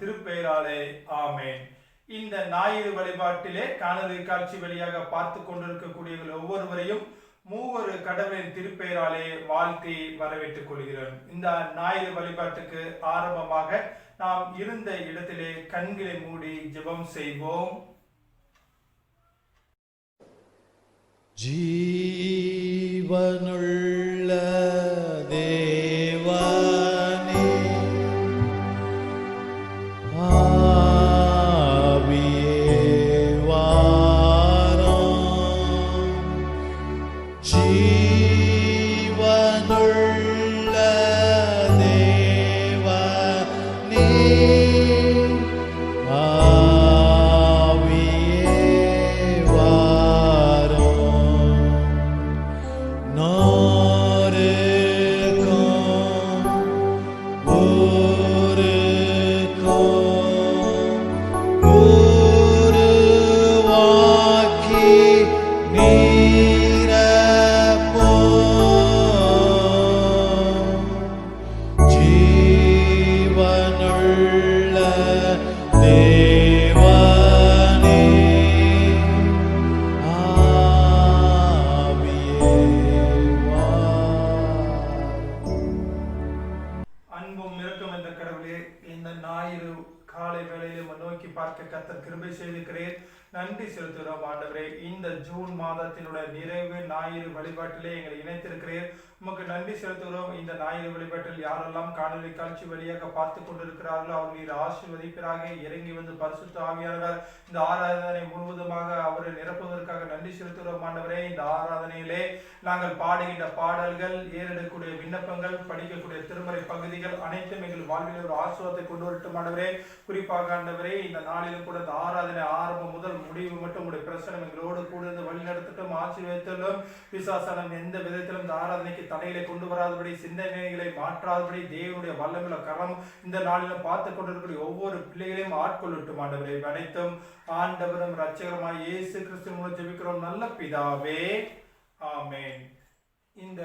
திருப்பெயராலே ஆமேன். இந்த ஞாயிறு வழிபாட்டிலே காணொலி காட்சி வழியாக பார்த்து கொண்டிருக்கக்கூடியவர்கள் ஒவ்வொருவரையும் மூவரு கடவுளின் திருப்பெயராலே வாழ்த்தி வரவேற்றுக் கொள்கிறோம். இந்த ஞாயிறு வழிபாட்டுக்கு ஆரம்பமாக நாம் இருந்த இடத்திலே கண்களை மூடி ஜெபம் செய்வோம். ஜீவனுள்ள காலை வேளையிலும் நோக்கி பார்க்க கர்த்தர் கிருபை செய்திருக்கிறேன். நன்றி செலுத்துகிறோம் ஆண்டவரே. இந்த ஜூன் மாதத்தினுடைய நிறைவு ஞாயிறு வழிபாட்டிலே எங்களை இணைத்திருக்கிறேன். உமக்கு நன்றி செலுத்துகிறோம். இந்த ஞாயிறு வழிபாட்டில் யாரெல்லாம் காணொலி காட்சி வழியாக பார்த்து கொண்டிருக்கிறார்களோ அவர்கள் ஆசீர்வதிப்பதாக இறங்கி வந்து பரிசுத்த ஆவியானவர் இந்த ஆராதனை முழுவதுமாக அவரை நிரப்புவதற்காக நன்றி செலுத்துகிறோம் ஆண்டவரே. இந்த ஆராதனையிலே நாங்கள் பாடுகின்ற பாடல்கள், ஏறெடுக்கக்கூடிய விண்ணப்பங்கள், படிக்கக்கூடிய திருமறை பகுதிகள் அனைத்தும் எங்கள் வாழ்வில் ஒரு ஆசீர்வாதத்தை கொண்டு வரட்டும் ஆண்டவரே. குறிப்பாக ஆண்டவரே, இந்த நாளிலும் கூட இந்த ஆராதனை ஆரம்பம் முதல் முடிவு மட்டும் உடைய பிரசனம் எங்களோடு கூட இருந்து வழி நடத்தட்டும், ஆசீர்வதித்தலும். பிசாசானம் எந்த விதத்திலும் இந்த ஆராதனைக்கு தடைகளை கொண்டு வராதபடி, சிந்தனைகளை மாற்றாதபடி தேவனுடைய வல்லமையுள்ள கரம் இந்த நாளிலும் பார்த்து கொண்டிருக்கிற ஒவ்வொரு பிள்ளைகளையும் ஆட்கொள்ளட்டும் ஆண்டவரே. அனைத்தும் ஆண்டவரும் இரட்சகருமாய் இயேசு கிறிஸ்து மூலம் ஜெபிக்கிறோம் நல்ல பிதாவே, ஆமென். இந்த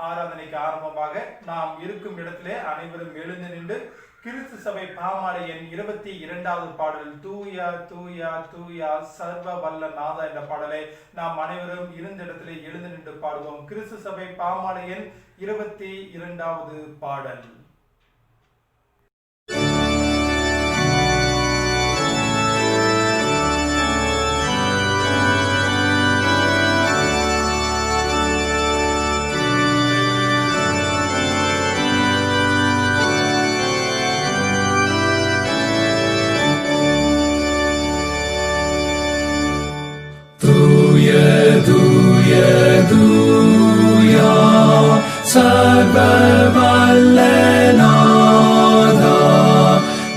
ஆராதனைக்கு ஆரம்பமாக நாம் இருக்கும் இடத்திலே அனைவரும் எழுந்து நின்று கிறிஸ்து சபை பாமாலை எண் 22வது பாடல் தூயா தூயா தூயா சர்வ வல்ல நாதா என்ற பாடலை நாம் அனைவரும் இருந்த இடத்திலே எழுந்து நின்று பாடுவோம். கிறிஸ்து சபை பாமாலை எண் 22வது பாடல். சர்வவல்ல நாதா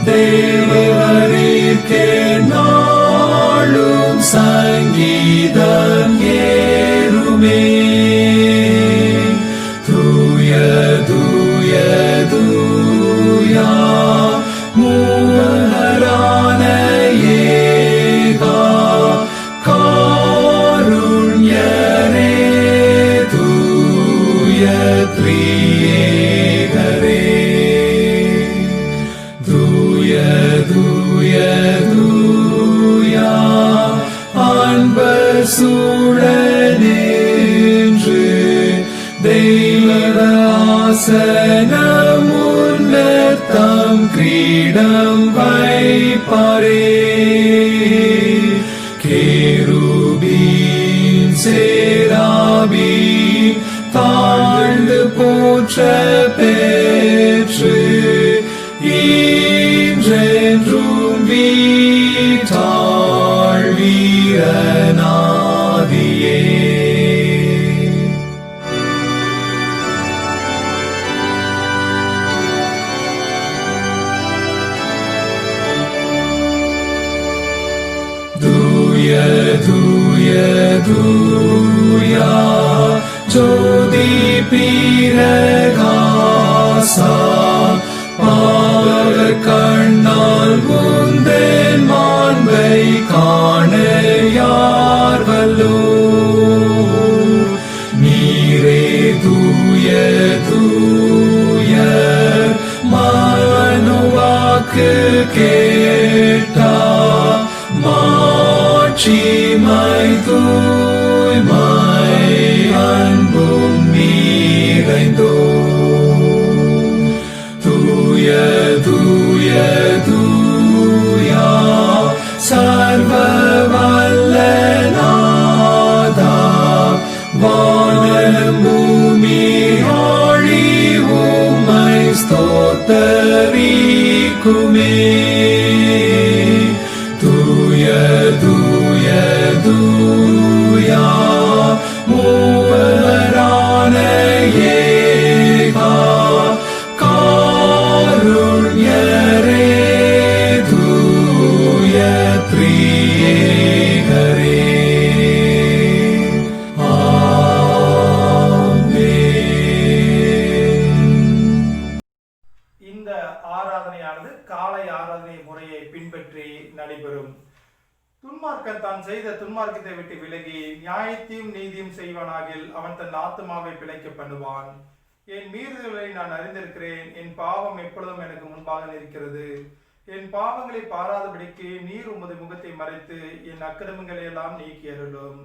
தேவரீர்க்கே நாளும் சங்கீதம் ஏறுமே. தூய தூய தூயா மூவரான ஏகா காருண்யரே த்ரியேகரே. தூய தூய தூயா அன்பர் சூழனேன்று தெய்வதாசனம் முன்னர் தம் கிரீடம் வைப்பாரே. கேருபீன் சேராபி தாழ்ந்து போற்ற பெற்று ஈன்றென்றும் வீட்டாள் வீரநாதியே. தூய தூய தூயா ஜோதி பிரகாசா பாவ கண்ணால் உந்தன் மாண்பை காண யார் வல்லோ. நீரே தூய தூய மனோவாக்கு கேட்டார் மாட்சிமை தூய்மை அன்பும் நிறைந்தோ தூய தூய தூயா சர்வ வல்ல நாதா வானம் பூமி ஆழி உம்மை ஸ்தோத்தரிக்குமே தூய தூய தூயா மூவரான ஏகா காருண்யரே தூய த்ரியேகரே இந்த ஆராதனையானது காலை ஆராதனை முறையை பின்பற்றி நடைபெறும். துன்மார்க்கன் தான் செய்த துன்மார்க்கத்தை விட்டு விலகி நியாயத்தையும் நீதியும் செய்வானாகில் அவன் தன் ஆத்துமாவை பிழைக்க பண்ணுவான். என் மீறுதல்களை நான் அறிந்திருக்கிறேன், என் பாவம் எப்பொழுதும் எனக்கு முன்பாக இருக்கிறது. என் பாவங்களை பாராதபடிக்கு நீர் உமது முகத்தை மறைத்து என் அக்கிரமங்களை எல்லாம் நீக்கி அருளும்.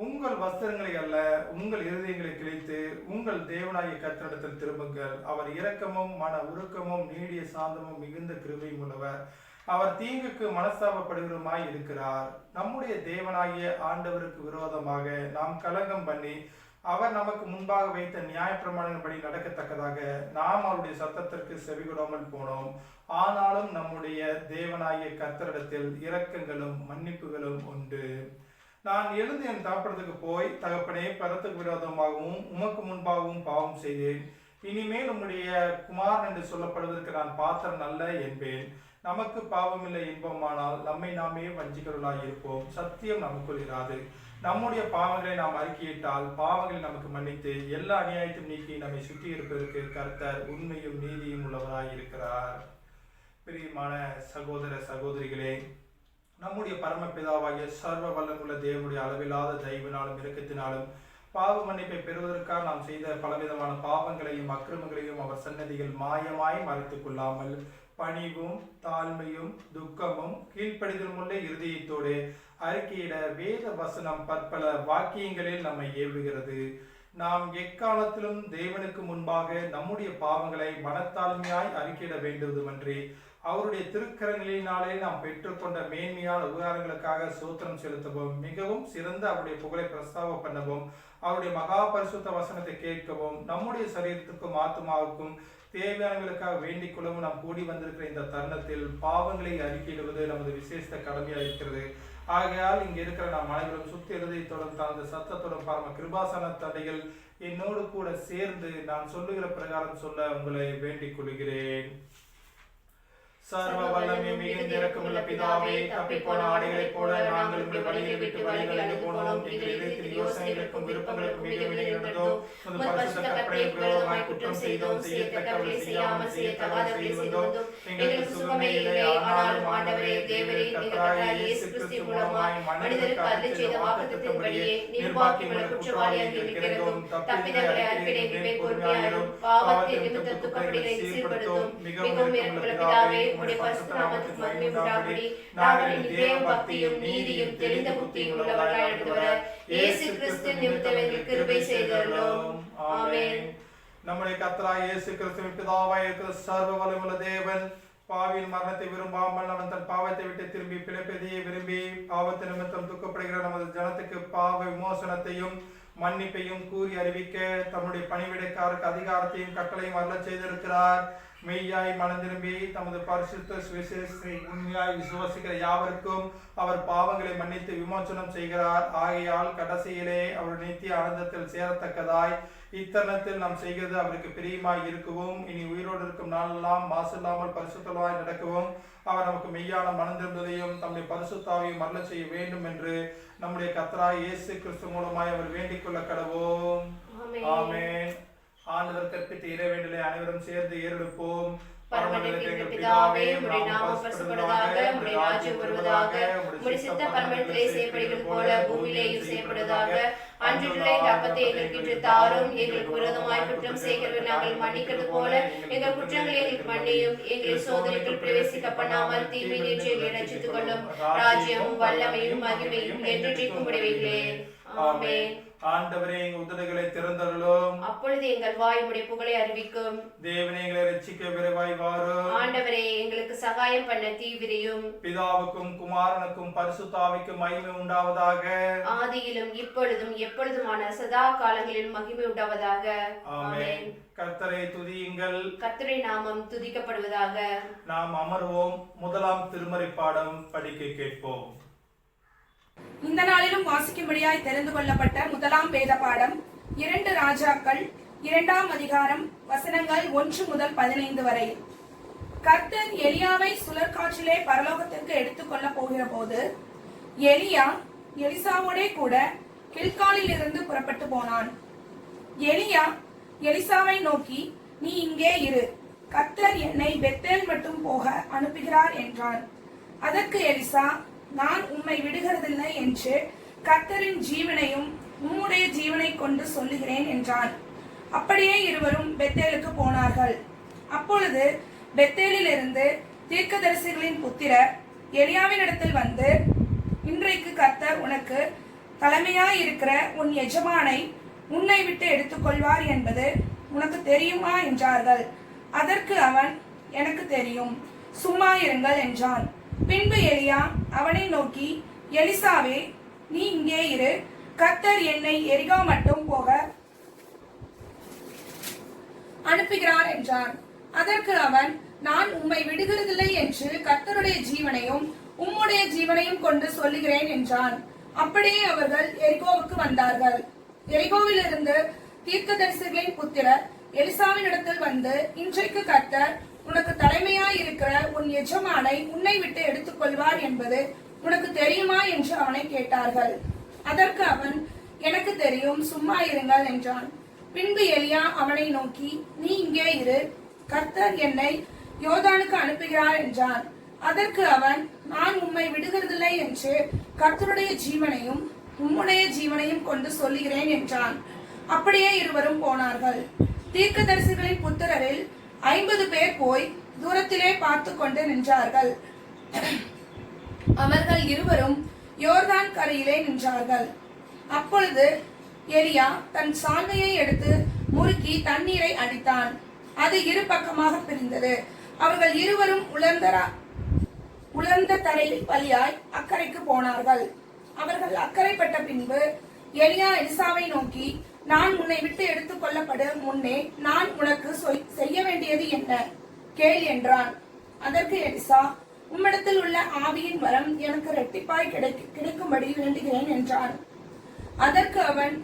உங்கள் வஸ்திரங்களை அல்ல, உங்கள் இருதயங்களை கிழித்து உங்கள் தேவனாகிய கர்த்தரிடத்தில் திரும்புங்கள். அவர் இரக்கமும் மன உருக்கமும் நீடிய சாந்தமும் மிகுந்த கிருபையும் உள்ளவர். அவர் தீங்குக்கு மனஸ்தாபப்படுகிறமாய் இருக்கிறார். நம்முடைய தேவனாகிய ஆண்டவருக்கு விரோதமாக நாம் கலங்கம் பண்ணி அவர் நமக்கு முன்பாக வைத்த நியாயப்பிரமாணங்களின்படி நடக்கத்தக்கதாக நாம் அவருடைய சத்தத்திற்கு செவிகொடாமல் போனோம். ஆனாலும் நம்முடைய தேவனாகிய கர்த்தரிடத்தில் இரக்கங்களும் மன்னிப்புகளும் உண்டு. நான் எழுந்து என் தகப்பனத்துக்கு போய், தகப்பனே, பரத்துக்கு விரோதமாகவும் உமக்கு முன்பாகவும் பாவம் செய்தேன். இனிமேல் உம்முடைய குமாரன் என்று சொல்லப்படுவதற்கு நான் பாத்திரன் அல்ல என்பேன். நமக்கு பாவமில்லை என்போமானால் நம்மை நாமே வஞ்சிக்கிறவர்களாய் இருப்போம். சத்தியம் நமக்குள் இராது. நம்முடைய பாவங்களை நாம் அறிக்கையிட்டால் பாவங்களை நமக்கு மன்னித்து எல்லா அநியாயத்தையும் நீக்கி நம்மை சுற்றி இருப்பதற்கு கர்த்தர் உண்மையும் நீதியும் உள்ளவராய் இருக்கிறார். பிரியமான சகோதர சகோதரிகளே, நம்முடைய பரமபிதாவாகிய சர்வ வல்லமுள்ள தேவனுடைய அளவில்லாத தயவினாலும் இரக்கத்தினாலும் பாவ மன்னிப்பை பெறுவதற்காக நாம் செய்த பலவிதமான பாவங்களையும் அக்கிரமங்களையும் அவர் சன்னதியில் மாயமாய் மறைத்துக் கொள்ளாமல் பணிவும் தாழ்மையும் துக்கமும் கீழ்ப்படிதலும் உள்ள இருதயத்தோடு அறிக்கையிட வேத வசனம் பற்பல வாக்கியங்களில் நம்மை ஏவுகிறது. நாம் எக்காலத்திலும் தேவனுக்கு முன்பாக நம்முடைய பாவங்களை மனத்தாழ்மையாய் அறிக்கையிட வேண்டுவதுமன்றி அவருடைய திருக்கரங்களினாலே நாம் பெற்றுக்கொண்ட மேன்மையான உபகாரங்களுக்காக சோத்திரம் செலுத்தவும் மிகவும் சிறந்த அவருடைய புகழை பிரஸ்தாபம் பண்ணவும் அவருடைய மகா பரிசுத்த வசனத்தை கேட்கவும் நம்முடைய சரீரத்துக்கும் ஆத்மாவுக்கும் தேவையானங்களுக்காக வேண்டிக் கொள்ளவும் நாம் கூடி வந்திருக்கிற இந்த தருணத்தில் பாவங்களை அறிக்கையிடுவது நமது விசேஷ கடமையாக இருக்கிறது. ஆகையால் இங்க இருக்கிற நாம் அனைவரும் சுத்தி இருதயத்தோடும் தனது சத்தத்தோடும் பரம கிருபாசன தடைகள் என்னோடு கூட சேர்ந்து நான் சொல்லுகிற பிரகாரம் சொல்ல உங்களை வேண்டிக் கொள்கிறேன். சர்வ வல்லமை மிகுந்த இரக்கமுள்ள பிதாவே, தப்பிப்போன ஆடைகளைப் போல நாங்கள் உங்கள் வழியை விட்டு வழிகளை போனோம். எங்கள் இதயத்தில் யோசனைகளுக்கும் விருப்பங்களுக்கும் மிக விளையாண்டோம். பரிசுத்த கட்டளைக்கு விரோதமாய் குற்றம் செய்தோம். செய்யத்தக்கவற்றை செய்யாமல் செய்யத்தகாதவற்றை செய்தோம். எங்களுக்கு சுகமே இல்லை. ஆனாலும் ஆண்டவரே, தேவரே, கர்த்தராகிய இயேசு கிறிஸ்து மூலமாய் மனிதருக்கு அருளிச் செய்த வாக்குத்தத்தத்தின்படியே நிர்வாகிகளை குற்றவாளியாக இருக்கிறோம். தப்பிதங்களை அறிக்கையிட மேல் பொறுமையாயிரும். பாவத்தின் நிமித்தம் துக்கப்படுகளை சீர்படுத்தும். மிகவும் இரக்கமுள்ள பிதாவே, உம்முடைய பரிசுத்த நாமத்துக்கு மகிமை உண்டாகும்படி நாங்கள் தேவ பக்தியும் நீதியும் தெளிந்த புத்தியும் உள்ளவர்களாய் எடுத்து வர இயேசு கிறிஸ்து நிமித்தம் எங்களுக்கு கிருபை செய்தருளும். ஆமென். நம்முடைய கர்த்தராகிய இயேசு கிறிஸ்துவின் பிதாவாய் இருக்கிற சர்வ வல்லமையுள்ள தேவன் பாவியின் மரணத்தை விரும்பாமல் அவன் தன் பாவத்தை விட்டு திரும்பி பிழைப்பதையே விரும்பி பாவத்தை நிமித்தம் துக்கப்படுகிற நமது ஜனத்துக்கு பாவ விமோசனத்தையும் மன்னிப்பையும் கூறி அறிவிக்க தம்முடைய பணிவிடைக்காரருக்கு அதிகாரத்தையும் கட்டளையும் அருளச் செய்திருக்கிறார். மெய்யாய் மனம் திரும்பி தமது பரிசுத்த சுவிசேஷத்தை உண்மையாய் விசுவாசிக்கிற யாவருக்கும் அவர் பாவங்களை மன்னித்து விமோசனம் செய்கிறார். ஆகையால் கடைசியிலே அவர் நித்திய ஆனந்தத்தில் சேரத்தக்கதாய் இத்தருணத்தில் நாம் செய்கிறது அவருக்கு பிரியமாய் இருக்கவும் இனி உயிரோடு இருக்கும் நாளெல்லாம் மாசில்லாமல் பரிசுத்தமாய் நடக்கவும் அவர் நமக்கு மெய்யான மனம் திரும்புவதையும் தம்முடைய பரிசுத்தாவையும் அருளச் செய்ய வேண்டும் என்று நம்முடைய கர்த்தராகிய இயேசு கிறிஸ்து மூலமாய் அவர் வேண்டிக் கொள்ள கடவோம். ஆமென். ஆண்டவர் கற்பித்த இறைவேண்டலை அனைவரும் சேர்ந்து ஏறெடுப்போம். பரமண்டலத்தில் இருக்கிற பிதாவே, உம்முடைய நாமம் பரிசுத்தப்படுவதாக, உம்முடைய ராஜ்யம் வருவதாக, உம்முடைய சித்தம் பரமண்டலத்திலே செய்யப்படுகிறது போல பூமியிலேயும் செய்யப்படுவதாக. அன்றுள்ள எங்கள் அப்பத்தை எங்களுக்கு இன்று தாரும். எங்களுக்கு விரோதமாய் குற்றம் செய்கிறவர்கள் நாங்கள் மன்னிக்கிறது போல எங்கள் குற்றங்களை எங்களுக்கு மன்னியும். எங்களை சோதனைக்குள் பிரவேசிக்க பண்ணாமல் தீமை நின்று எங்களை ரட்சித்துக் கொள்ளும். ராஜ்யமும் வல்லமையும் மகிமையும் என்றென்றைக்கும் உடையவைகளே. ஆமென். ஆண்டவரே, எங்கள் உதடுகளை திறந்தருளும். அப்பொழுது எங்கள் வாய் உம்முடைய புகழை அறிவிக்கும். தேவனே, எங்களை ரட்சிக்க விரைவாய் வாரும். ஆண்டவரே, எங்களுக்கு சகாயம் பண்ண தீவிரியும். பிதாவுக்கும் குமாரனுக்கும் பரிசுத்தாவிக்கும் மகிமை உண்டாவதாக. ஆதியிலும் இப்பொழுதும் எப்பொழுதுமான சதா காலங்களில் மகிமை உண்டாவதாக. ஆமென். கர்த்தரை துதியுங்கள். கர்த்தருடைய நாமம் துதிக்கப்படுவதாக. நாம் அமர்வோம். முதலாம் திருமறை பாடம் படிக்க கேட்போம். இந்த நாளிலும் வாசிக்கும்படியாய் தெரிந்து கொள்ளப்பட்ட முதலாம் வேத பாடம் 2 ராஜாக்கள் 2ஆம் அதிகாரம் வசனங்கள் 1 முதல் 15 வரை. கர்த்தர் எலியாவை சுழற்காற்றிலே பரலோகத்திற்கு எடுத்துக் கொள்ள போகிற போது எலியா எலிசாவோடே கூட கில்காலில் இருந்து புறப்பட்டு போனான். எலியா எலிசாவை நோக்கி, நீ இங்கே இரு, கர்த்தர் என்னை பெத்தேல் மட்டும் போக அனுப்புகிறார் என்றான். அதற்கு எலிசா, நான் உம்மை விடுகிறதில்லை என்று கர்த்தரின் ஜீவனையும் உம்முடைய ஜீவனை கொண்டு சொல்லுகிறேன் என்றான். அப்படியே இருவரும் பெத்தேலுக்கு போனார்கள். அப்பொழுது பெத்தேலில் இருந்து தீர்க்கதரிசிகளின் புத்திரர் எலியாவினிடத்தில் வந்து, இன்றைக்கு கர்த்தர் உனக்கு தலைமையாய் இருக்கிற உன் எஜமானை உன்னை விட்டு எடுத்துக்கொள்வார் என்பது உனக்கு தெரியுமா என்றார்கள். அதற்கு அவன், எனக்கு தெரியும், சும்மா இருங்கள் என்றான். பின்பு எலியா அவனை நோக்கி, எலிசாவே, நீ இங்கே இரு, கர்த்தர் என்னை எரிகோ மட்டும் போக அனுப்புகிறார் என்றான். அதற்கு அவன், நான் உம்மை விடுகிறதில்லை என்று கர்த்தருடைய ஜீவனையும் உம்முடைய ஜீவனையும் கொண்டு சொல்லுகிறேன் என்றான். அப்படியே அவர்கள் எரிகோவுக்கு வந்தார்கள். எரிகோவிலிருந்து தீர்க்கதரிசிகளின் புத்திரர் எலிசாவினிடத்தில் வந்து, இன்றைக்கு கர்த்தர் உனக்கு தலைமையாய் இருக்கிற உன் எஜமானை உன்னை விட்டு எடுத்துக்கொள்வார் என்பது உனக்கு தெரியுமா என்று அவனை கேட்டார்கள். அதற்கு அவன், எனக்கு தெரியும், சும்மா இருங்கள் என்றான். பின்பு எலியா அவனை நோக்கி, நீ இங்கே இரு, கர்த்தர் என்னை யோர்தானுக்கு அனுப்புகிறார் என்றான். அதற்கு அவன், நான் உம்மை விடுகிறதில்லை என்று கர்த்தருடைய ஜீவனையும் உம்முடைய ஜீவனையும் கொண்டு சொல்லுகிறேன் என்றான். அப்படியே இருவரும் போனார்கள். தீர்க்கதரிசிகளின் புத்திரரில் 50 பேர் போய் தூரத்திலே பார்த்து கொண்டு நின்றார்கள். அவர்கள் இருவரும் யோர்தான் கரையிலே நின்றார்கள். அப்பொழுது எலியா தன் சால்வையை எடுத்து முறுக்கி தண்ணீரை அடித்தான். அது இரு பக்கமாக பிரிந்தது. அவர்கள் இருவரும் உலர்ந்த தரை வழியாய் அக்கறைக்கு போனார்கள். அவர்கள் அக்கறைப்பட்ட பின்பு எலியா எலிசாவை நோக்கி, நான் உன்னை விட்டு எடுத்துக் கொள்ளப்படும் முன்னே நான் உனக்கு செய்ய வேண்டியது என்ன கேள் என்றான். அதற்கு எலிசா, உம்மிடத்தில் உள்ள ஆவியின் வரம் எனக்கு இரட்டிப்பாய் கிடைக்கும்படி வேண்டுகிறேன் என்றான். அதற்கு அவன்,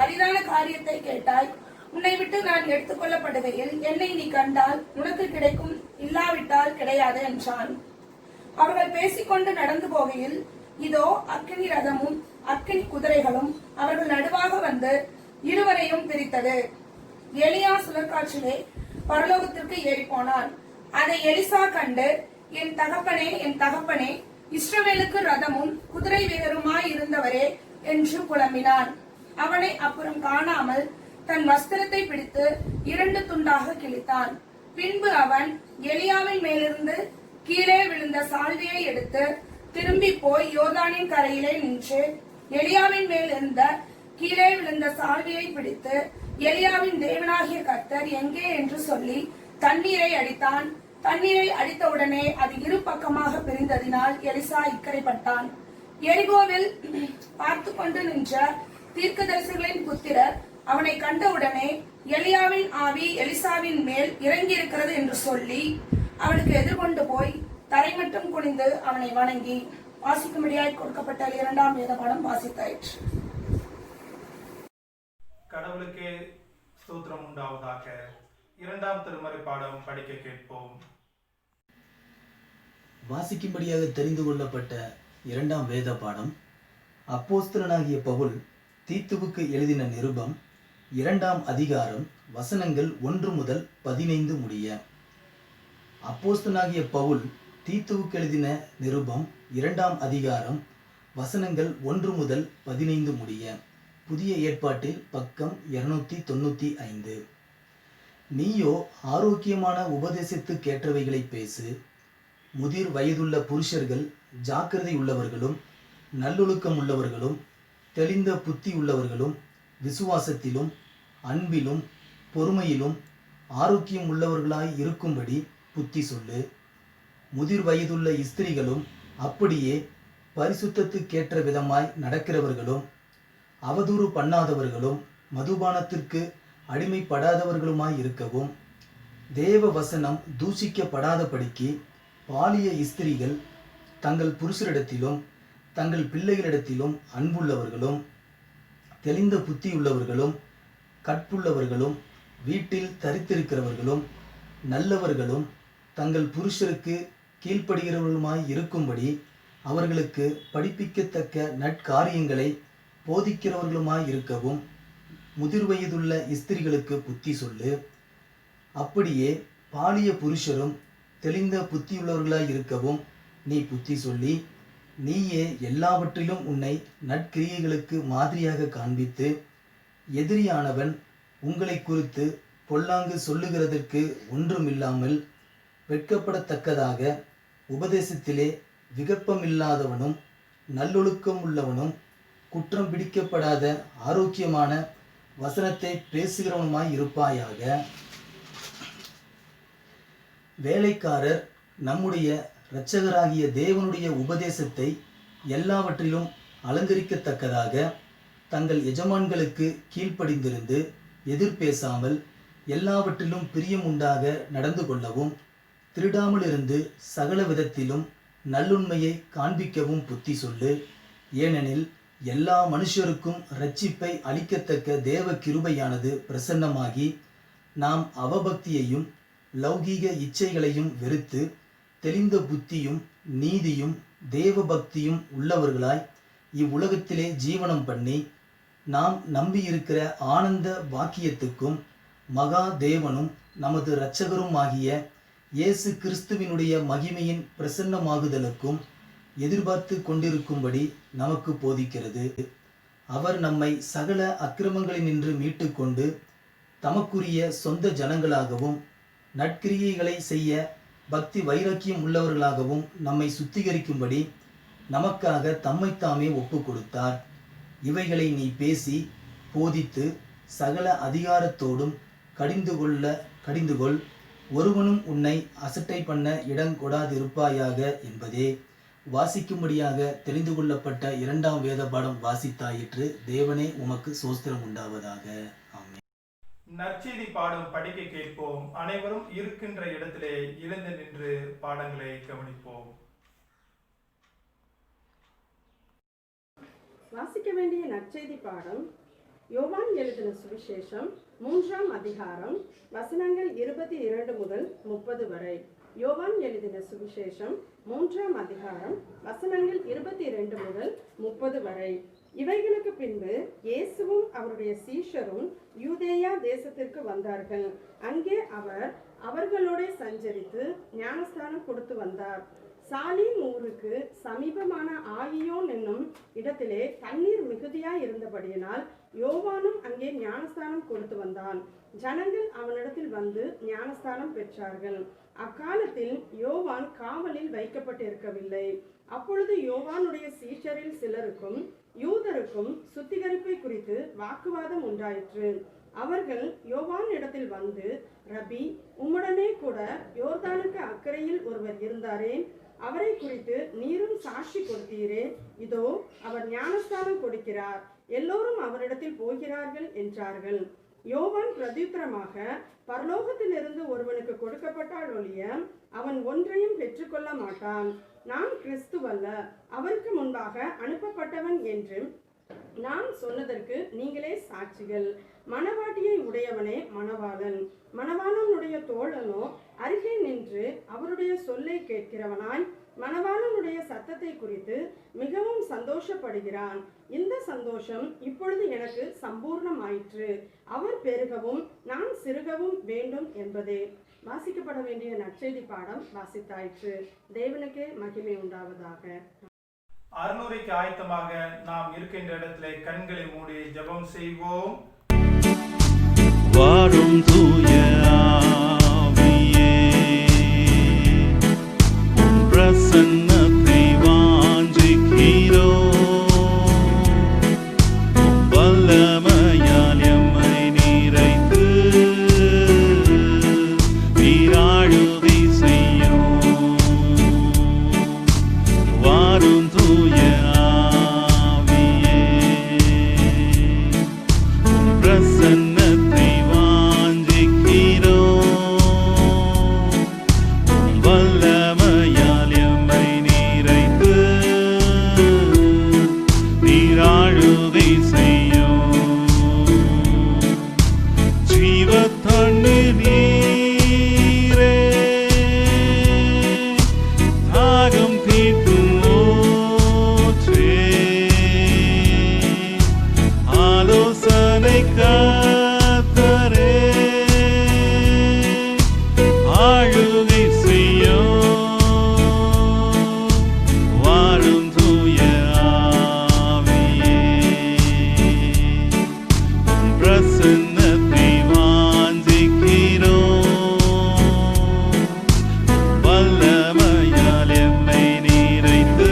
அரிதான காரியத்தை கேட்டாய். உன்னை விட்டு நான் எடுத்துக் கொள்ளப்படுகையில் என்னை நீ கண்டால் உனக்கு கிடைக்கும், இல்லாவிட்டால் கிடையாது என்றான். அவர்கள் பேசிக்கொண்டு நடந்து போகையில் இதோ அக்கினி ரதமும் அக்கினி குதிரைகளும் அவர்கள் நடுவாக வந்து இருவரையும் பிரித்தது. எலியா சுழற்காற்றிலே பரலோகத்திற்கு ஏறி போனான். அதை எலிசா கண்டு, என் தகப்பனே, என் தகப்பனே, இஸ்ரவேலுக்கு ரதமும் குதிரை வீரருமாய் இருந்தவரே என்று புலம்பினான். அவனை அப்புறம் காணாமல் தன் வஸ்திரத்தை பிடித்து 2 துண்டாக கிழித்தான். பின்பு அவன் எலியாவின் மேலிருந்து கீழே விழுந்த சால்வையை எடுத்து திரும்பி போய் யோர்தானின் கரையிலே நின்று எலியாவின் மேல் இருந்த கீழே விழுந்த சால்வையை பிடித்து, எலியாவின் தேவனாகிய கர்த்தர் எங்கே என்று சொல்லி தண்ணீரை அடித்தான். தண்ணீரை அடித்தவுடனே அது இரு பக்கமாக பிரிந்ததினால் எலிசா இக்கரைப்பட்டான். எரிகோவில் பார்த்து கொண்டு நின்ற தீர்க்கதரிசிகளின் புத்திரர் அவனை கண்டவுடனே, எலியாவின் ஆவி எலிசாவின் மேல் இறங்கி இருக்கிறது என்று சொல்லி அவனுக்கு எதிர்கொண்டு போய் தரை மட்டும் குனிந்து அவனை வணங்கி வாசிக்கும்படியாய் கொடுக்கப்பட்ட 2ஆம் வேத பாடம் வாசித்தாயிற்று. கடவுளுக்கே ஸ்தோத்திரம் உண்டாவதாக. 2ஆம் திருமறை பாடம் படிக்க கேட்போம். வாசிக்கும்படியாக தெரிந்து கொள்ளப்பட்ட 2ஆம் வேத பாடம் அப்போஸ்தலனாகிய பவுல் தீத்துவுக்கு எழுதின நிருபம் 2ஆம் அதிகாரம் வசனங்கள் 1 முதல் 15 முடிய. அப்போஸ்தலனாகிய பவுல் தீத்துவுக்கு எழுதின நிருபம் 2ஆம் அதிகாரம் வசனங்கள் 1 முதல் 15 முடிய. புதிய ஏற்பாட்டில் பக்கம் 295. நீயோ ஆரோக்கியமான உபதேசத்துக்கேற்றவைகளை பேசு. முதிர் வயதுள்ள புருஷர்கள் ஜாக்கிரதை உள்ளவர்களும் நல்லொழுக்கம் உள்ளவர்களும் தெளிந்த புத்தி உள்ளவர்களும் விசுவாசத்திலும் அன்பிலும் பொறுமையிலும் ஆரோக்கியம் உள்ளவர்களாய் இருக்கும்படி புத்தி சொல்லு. முதிர் வயதுள்ள ஸ்திரீகளும் அப்படியே பரிசுத்தத்துக்கேற்ற விதமாய் நடக்கிறவர்களும் அவதூறு பண்ணாதவர்களும் மதுபானத்திற்கு அடிமைப்படாதவர்களுமாய் இருக்கவும், தேவ வசனம் தூஷிக்கப்படாதபடிக்கு பாலிய ஸ்திரீகள் தங்கள் புருஷரிடத்திலும் தங்கள் பிள்ளைகளிடத்திலும் அன்புள்ளவர்களும் தெளிந்த புத்தியுள்ளவர்களும் கற்புள்ளவர்களும் வீட்டில் தரித்திருக்கிறவர்களும் நல்லவர்களும் தங்கள் புருஷருக்கு கீழ்ப்படுகிறவர்களுமாய் இருக்கும்படி அவர்களுக்கு படிப்பிக்கத்தக்க நற்காரியங்களை போதிக்கிறவர்களுமாய் இருக்கவும் முதிர்வயதுள்ள ஸ்திரீகளுக்கு புத்தி சொல்லு. அப்படியே பாலிய புருஷரும் தெளிந்த புத்தியுள்ளவர்களாய் இருக்கவும் நீ புத்தி சொல்லி, நீயே எல்லாவற்றிலும் உன்னை நற்கிரியைகளுக்கு மாதிரியாக காண்பித்து, எதிரியானவன் உங்களை குறித்து பொல்லாங்கு சொல்லுகிறதற்கு ஒன்றுமில்லாமல் வெட்கப்படத்தக்கதாக உபதேசத்திலே விகற்பமில்லாதவனும் நல்லொழுக்கம் உள்ளவனும் குற்றம் பிடிக்கப்படாத ஆரோக்கியமான வசனத்தை பேசுகிறவனுமாய் இருப்பாயாக. வேலைக்காரர் நம்முடைய இரட்சகராகிய தேவனுடைய உபதேசத்தை எல்லாவற்றிலும் அலங்கரிக்கத்தக்கதாக தங்கள் எஜமான்களுக்கு கீழ்ப்படிந்திருந்து எதிர்பேசாமல் எல்லாவற்றிலும் பிரியம் உண்டாக நடந்து கொள்ளவும், திருடாமல் இருந்து சகல விதத்திலும் நல்லுண்மையை காண்பிக்கவும் புத்தி சொல்லு. ஏனெனில் எல்லா மனுஷருக்கும் இரட்சிப்பை அளிக்கத்தக்க தேவ கிருபையானது பிரசன்னமாகி, நாம் அவபக்தியையும் லௌகீக இச்சைகளையும் வெறுத்து தெளிந்த புத்தியும் நீதியும் தேவ பக்தியும் உள்ளவர்களாய் இவ்வுலகத்திலே ஜீவனம் பண்ணி, நாம் நம்பியிருக்கிற ஆனந்த வாக்கியத்துக்கும் மகா தேவனும் நமது இரட்சகரும் ஆகிய இயேசு கிறிஸ்துவினுடைய மகிமையின் பிரசன்னமாகுதலுக்கும் எதிர்பார்த்து கொண்டிருக்கும்படி நமக்கு போதிக்கிறது. அவர் நம்மை சகல அக்கிரமங்களினின்று மீட்டுக்கொண்டு தமக்குரிய சொந்த ஜனங்களாகவும் நற்கிரியைகளை செய்ய பக்தி வைராக்கியம் உள்ளவர்களாகவும் நம்மை சுத்திகரிக்கும்படி நமக்காக தம்மைத்தாமே ஒப்பு கொடுத்தார். இவைகளை நீ பேசி போதித்து சகல அதிகாரத்தோடும் கடிந்துகொள். ஒருவனும் உன்னை அசட்டை பண்ண இடங்கொடாதிருப்பாயாக என்பதே. வாசிக்கும்படியாக தெரிந்து கொள்ளப்பட்ட 2ஆம் வேத பாடம் வாசித்தாயிற்று. தேவனே உமக்கு சோஸ்திரம் உண்டாவதாக. ஆமென். நற்செய்தி பாடம் படிக்க கேட்போம். அனைவரும் இருக்கின்ற இடத்திலே எழுந்து நின்று பாடங்களை கவனிப்போம். வாசிக்க வேண்டிய நற்செய்தி பாடம் யோவான் எழுதின சுவிசேஷம் 3ஆம் அதிகாரம் வசனங்கள் 22 முதல் 30 வரை. யோவான் எழுதின சுவிசேஷம் 3ஆம் அதிகாரம் வசனங்கள் 22 முதல் 30 வரை. இவைகளுக்கு பின்பு இயேசுவும் அவருடைய சீஷரும் யூதேயா தேசத்திற்கு வந்தார்கள். அங்கே அவர் அவர்களோட சஞ்சரித்து ஞானஸ்தானம் கொடுத்து வந்தார். சாலீம் ஊருக்கு சமீபமான ஆகியோன் என்னும் இடத்திலே தண்ணீர் மிகுதியாய் இருந்தபடியினால் யோவானும் அங்கே ஞானஸ்தானம் கொடுத்து வந்தான். ஜனங்கள் அவனிடத்தில் வந்து ஞானஸ்தானம் பெற்றார்கள். அக்காலத்தில் யோவான் காவலில் வைக்கப்பட்டிருக்கவில்லை. அப்பொழுது யோவானுடைய சீஷரில் சிலருக்கும் யூதருக்கும் சுத்திகரிப்பை குறித்து வாக்குவாதம் உண்டாயிற்று. அவர்கள் யோவான் இடத்தில் வந்து, ரபி, உம்முடனே கூட யோர்தானுக்கு அக்கறையில் ஒருவர் இருந்தாரே, அவரை குறித்து நீரும் சாட்சி கொடுத்தீரே, இதோ அவர் ஞானஸ்தானம் கொடுக்கிறார், எல்லோரும் அவரிடத்தில் போகிறார்கள் என்றார்கள். யோவான் பிரதியுத்தரமாக, பரலோகத்திலிருந்து ஒருவனுக்கு கொடுக்கப்பட்டால் ஒழிய அவன் ஒன்றையும் பெற்றுக்கொள்ள மாட்டான். நான் கிறிஸ்துவல்ல, அவருக்கு முன்பாக அனுப்பப்பட்டவன் என்று நான் சொன்னதற்கு நீங்களே சாட்சிகள். மணவாட்டியை உடையவனே மணவாளன். மணவாளனுடைய தோழனோ அருகே நின்று அவருடைய சொல்லை கேட்கிறவனாய் மணவாளனுடைய சத்தத்தை குறித்து மிகவும் சந்தோஷப்படுகிறான். இந்த சந்தோஷம் இப்பொழுது எனக்கு சம்பூர்ணமாயிற்று. அவர் பெருகவும் நான் சிறுகவும் வேண்டும் என்பதே. வாசிக்கப்பட வேண்டிய நற்செய்தி பாடம் வாசித்தாயிற்று. தேவனுக்கே மகிமை உண்டாவதாக. அருளுரைக்கு ஆயத்தமாக நாம் இருக்கின்ற இடத்திலே கண்களை மூடி ஜெபம் செய்வோம். வாரும் தூய ஆவியே, உம் பிரசன்னத்தை வாஞ்சிக்கிறோம். உம் வல்லமையால் எம்மை நிறைத்து நீராளுகை செய்யும். வாரும் தூய ஆவியே, உம் பிரசன்னத்தை வாஞ்சிக்கிறோம். உம் வல்லமையால் எம்மை நிறைத்து நீராளுகை செய்யும். ஜீவ தண்ணீர் நீரே, தாகம் தீர்க்கும் ஊற்றே, ஆலோசனை கர்த்தரே, ஆளுகை செய்யும். வாரும் தூய ஆவியே, உம் பிரசன்னத்தை வாஞ்சிக்கிறோம். வல்லமையால் எம்மை நிறைத்து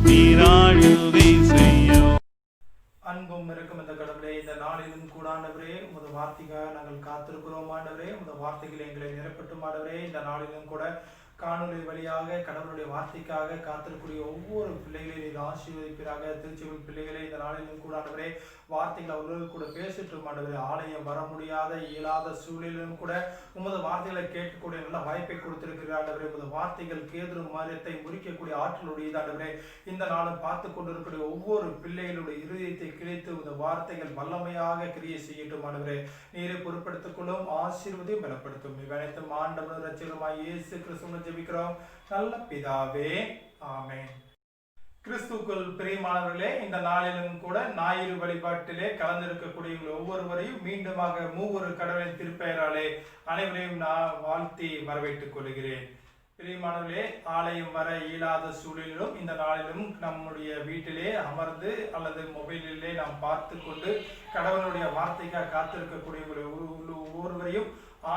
நீராளுகை செய்யும். அன்பும் இருக்கும் இந்த கடவுளே, இந்த நாளிலும் கூட ஆண்டவரே உமது வார்த்தைக்காக நாங்கள் காத்திருக்கிறோம் ஆண்டவரே. உமது வார்த்தைகள் எங்களை நிரப்பட்டும் ஆண்டவரே. இந்த நாளிலும் கூட காணொலி வழியாக கடவுளுடைய வார்த்தைக்காக காத்திருக்கக்கூடிய ஒவ்வொரு பிள்ளைகளையும் நீர் ஆசீர்வதிப்பீராக. திருச்செவில் பிள்ளைகளை இந்த நாளிலும் கூட ஆண்டவரே வார்த்தைகள் அவர்களுக்கு கூட பேசிட்டும் ஆண்டவரே. ஆலயம் வர முடியாத இயலாத சூழலிலும் கூட உமது வார்த்தைகளை கேட்கக்கூடிய நல்ல வாய்ப்பை கொடுத்திருக்கிறார் ஆண்டவரே. உமது வார்த்தைகள் கேதுரு மரத்தை முறிக்கக்கூடிய ஆற்றலுடையது ஆண்டவரே. இந்த நாளும் பார்த்து கொண்டிருக்கிற ஒவ்வொரு பிள்ளைகளுடைய இருதயத்தை கிழித்து உமது வார்த்தைகள் வல்லமையாக கிரியை செய்யட்டும் ஆண்டவரே. நீரை பொறுப்படுத்திக் கொள்ளும், ஆசீர்வதியும் பலப்படுத்தும். இவனைத்தும் ஆண்டவரும் இரட்சகருமாய் இயேசு கிறிஸ்துவின் ஜெபிக்கிறோம் நல்ல பிதாவே, ஆமென். கிறிஸ்துக்குள் பிரியமானவர்களே, இந்த நாளிலும் கூட ஞாயிறு வழிபாட்டிலே கலந்திருக்கக்கூடிய ஒவ்வொருவரையும் மீண்டுமாக மூவொரு கடவுளின் திருப்பெயராலே அனைவரையும் நான் வாழ்த்தி வரவேற்றுக் கொள்கிறேன். பிரியமானவர்களே, ஆலயம் வர இயலாத சூழலிலும் இந்த நாளிலும் நம்முடைய வீட்டிலே அமர்ந்து அல்லது மொபைலிலே நாம் பார்த்து கொண்டு கடவுளுடைய வார்த்தைக்காக காத்திருக்கக்கூடிய ஒவ்வொருவரையும்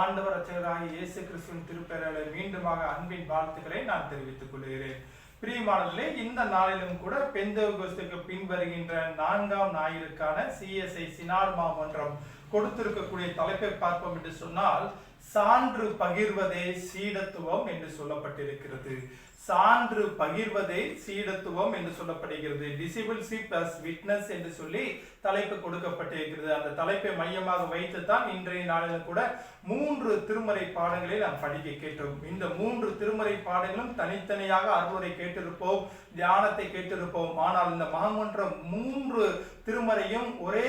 ஆண்டவர் இரட்சகராகிய இயேசு கிறிஸ்துவின் திருப்பெயராலே மீண்டுமாக அன்பின் வாழ்த்துக்களை நான் தெரிவித்துக் கொள்கிறேன். பிரியமானவர்களே, இந்த நாளிலும் கூட பெந்தெகோஸ்துக்கு பின்வருகின்ற 4ஆம் ஞாயிறுக்கான CSI சினார் மாமன்றம் கொடுத்திருக்கக்கூடிய தலைப்பை பார்ப்போம் என்று சொன்னால், சான்று பகிர்வதே சீடத்துவம் என்று சொல்லப்பட்டிருக்கிறது. சான்று பகிர்வதே சீடத்துவம் என்று சொல்லப்படுகிறது. டிசிபிள்ஷிப் அஸ் விட்னஸ் என்று சொல்லி தலைப்பு கொடுக்கப்பட்டிருக்கிறது. அந்த தலைப்பை மையமாக வைத்துத்தான் இன்றைய நாளில் கூட 3 திருமறை பாடங்களை நாம் படிக்க கேட்டோம். இந்த 3 திருமறை பாடங்களும் தனித்தனியாக அருளுரை கேட்டிருப்போம், தியானத்தை கேட்டிருப்போம். ஆனால் இந்த மாமன்றம் 3 திருமறையும் ஒரே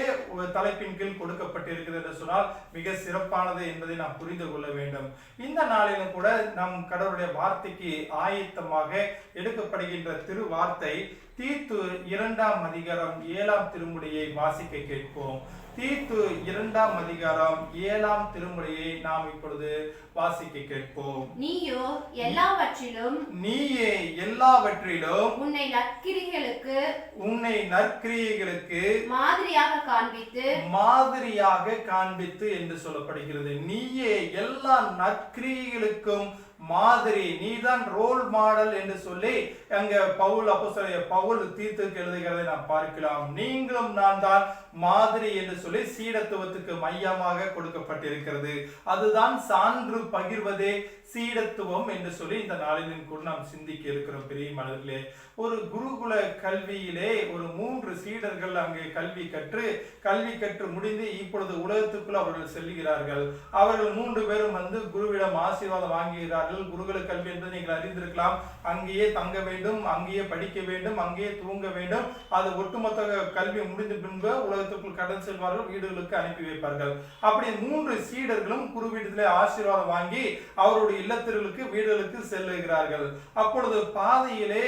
தலைப்பின் கீழ் கொடுக்கப்பட்டிருக்கிறது என்று சொன்னால் மிக சிறப்பானது என்பதை நாம் புரிந்து கொள்ள வேண்டும். இந்த நாளிலும் கூட நம் கடவுளுடைய வார்த்தைக்கு ஆயத்தமாக எடுக்கப்படுகின்ற திருவார்த்தை தீத்து 2ஆம் அதிகாரம் 7ஆம் திருமுறையை வாசிக்க கேட்போம். தீத்து 2ஆம் அதிகாரம் 7ஆம் திருமுறையை நாம் இப்பொழுது வாசிக்க கேட்போம். நீயே எல்லாவற்றிலும் உன்னை நற்கிரியைகளுக்கு மாதிரியாக காண்பித்து என்று சொல்லப்படுகிறது. நீயே எல்லா நற்கிரியைகளுக்கும் மாதிரி, நீதான் ரோல் மாடல் என்று சொல்லி அங்க பவுல் தீத்துக்கு எழுதுகிறதை நாம் பார்க்கலாம். நீங்களும் நான் தான் மாதிரி என்று சொல்லி சீடத்துவத்துக்கு மையமாக கொடுக்கப்பட்டிருக்கிறது. அதுதான் சான்று பகிர்வதே சீடத்துவம் என்று சொல்லி இந்த நாளிலும் கூட நாம் சிந்திக்க இருக்கிறோம். பெரிய மனதிலே ஒரு குருகுல கல்வியிலே ஒரு 3 சீடர்கள் அங்கே கல்வி கற்று முடிந்து இப்பொழுது உலகத்துக்குள் அவர்கள் செல்கிறார்கள். அவர்கள் 3 பேரும் குருவிடம் ஆசீர்வாதம் வாங்குகிறார்கள். சொல்கிறார்கள். குருகுல கல்வி என்பது நீங்கள் அறிந்திருக்கலாம். அங்கேயே தங்க வேண்டும், அங்கேயே படிக்க வேண்டும், அங்கேயே தூங்க வேண்டும். அது ஒட்டுமொத்த கல்வி முடிந்த பின்பு உலகத்துக்குள் கடன் செல்வார்கள், வீடுகளுக்கு அனுப்பி வைப்பார்கள். அப்படி 3 சீடர்களும் குருவிடத்திலே ஆசீர்வாதம் வாங்கி அவருடைய இல்லத்திற்கு வீடுகளுக்கு செல்லுகிறார்கள். அப்பொழுது பாதையிலே